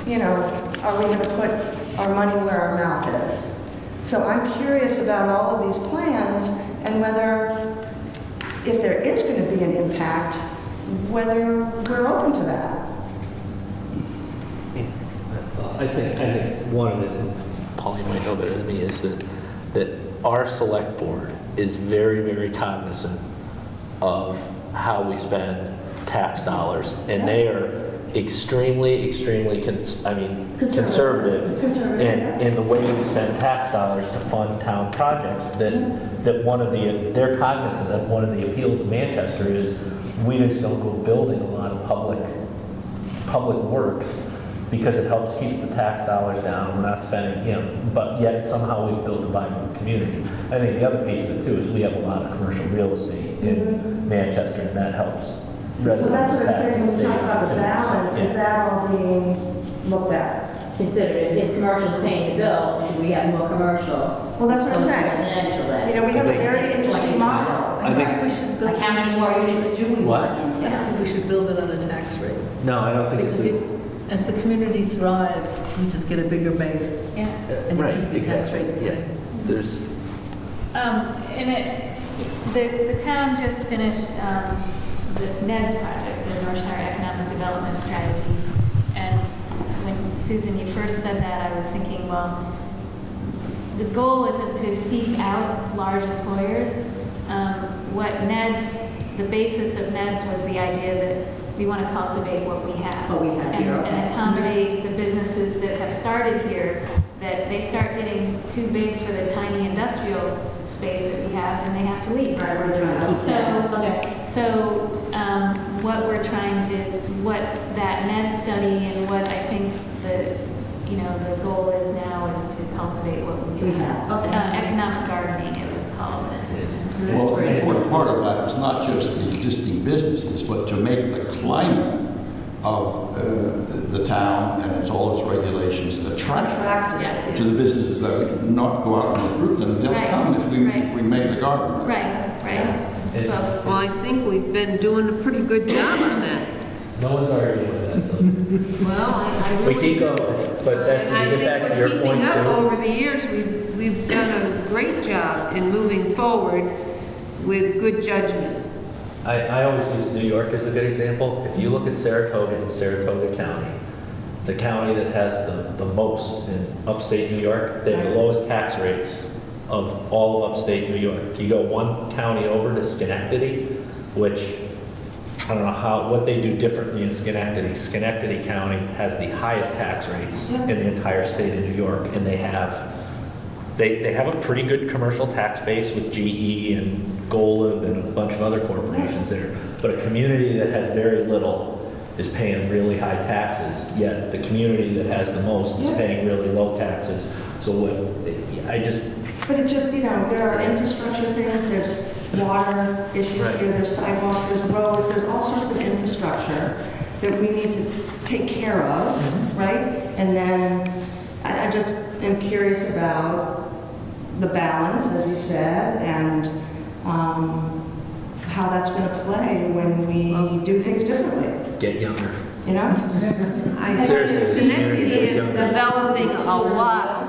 you know, are we going to put our money where our mouth is? So I'm curious about all of these plans and whether, if there is going to be an impact, whether we're open to that. I think one of it, Paul, you might know better than me, is that our select board is very, very cognizant of how we spend tax dollars, and they are extremely, conservative in the way we spend tax dollars to fund town projects. They're cognizant that one of the appeals of Manchester is we just don't go building a lot of public works because it helps keep the tax dollars down. We're not spending, you know, but yet somehow we've built a vibrant community. I think the other piece of it too is we have a lot of commercial real estate in Manchester, and that helps residents. Well, that's what I'm saying, when we talk taxes about the stay. balance, is that all being looked at? Consider if commercial's paying the bill, should we have more commercial? Well, that's what I'm opposed to saying. Residential, that You know, we is. have a very interesting model. I think- we should build. Like how many more units do we What? want in I town? think we should build it on a tax rate. No, I don't think it's. Because as the community thrives, you just get a bigger base Yeah. and you Right, keep the tax exactly, rate the yeah. same. There's, The town just finished this NEDS project, the North Shire Economic Development Strategy. And when, Susan, you first said that, I was thinking, well, the goal isn't to seek out large employers. What NEDS, the basis of NEDS was the idea that we want to cultivate what we have. What we have here, okay. And accommodate the businesses that have started here, that they start getting too big for the tiny industrial space that we have, and they have to leave. Right, we're trying to keep that. Okay. So what we're trying to, what that NED study and what I think the goal is now is to cultivate what we have. Okay. Economic gardening, it was called. Well, an important part of that is not just the existing businesses, but to make the climate of the town and all its regulations attractive Yeah. to the businesses that we not go out and recruit them. They'll Right. come if we make the garden. Right. Both. Well, I think we've been doing a pretty good job on that. no one's arguing with that, so. Well, I We really keep do. going, but that's, I to think get back to we're your keeping point up too. over the years. We've done a great job in moving forward with good judgment. I always use New York as a good example. If you look at Saratoga and Saratoga County, the county that has the most in upstate New York, they have the lowest tax rates of all of upstate New York. You go one county over to Schenectady, which I don't know what they do differently in Schenectady. Schenectady County has the highest tax rates in the entire state of New York, and they have a pretty good commercial tax base with GE and Golub and a bunch of other corporations there. But a community that has very little is paying really high taxes, yet the community that has the most is paying really low taxes. So But it just, there are infrastructure things, there's water issues Right. here, there's sidewalks, there's roads, there's all sorts of infrastructure that we need to take care of, right? And then I just am curious about the balance, as you said, and how that's going to play when we do things differently, get younger. you know? I think Seriously, Schenectady it's is younger. developing a lot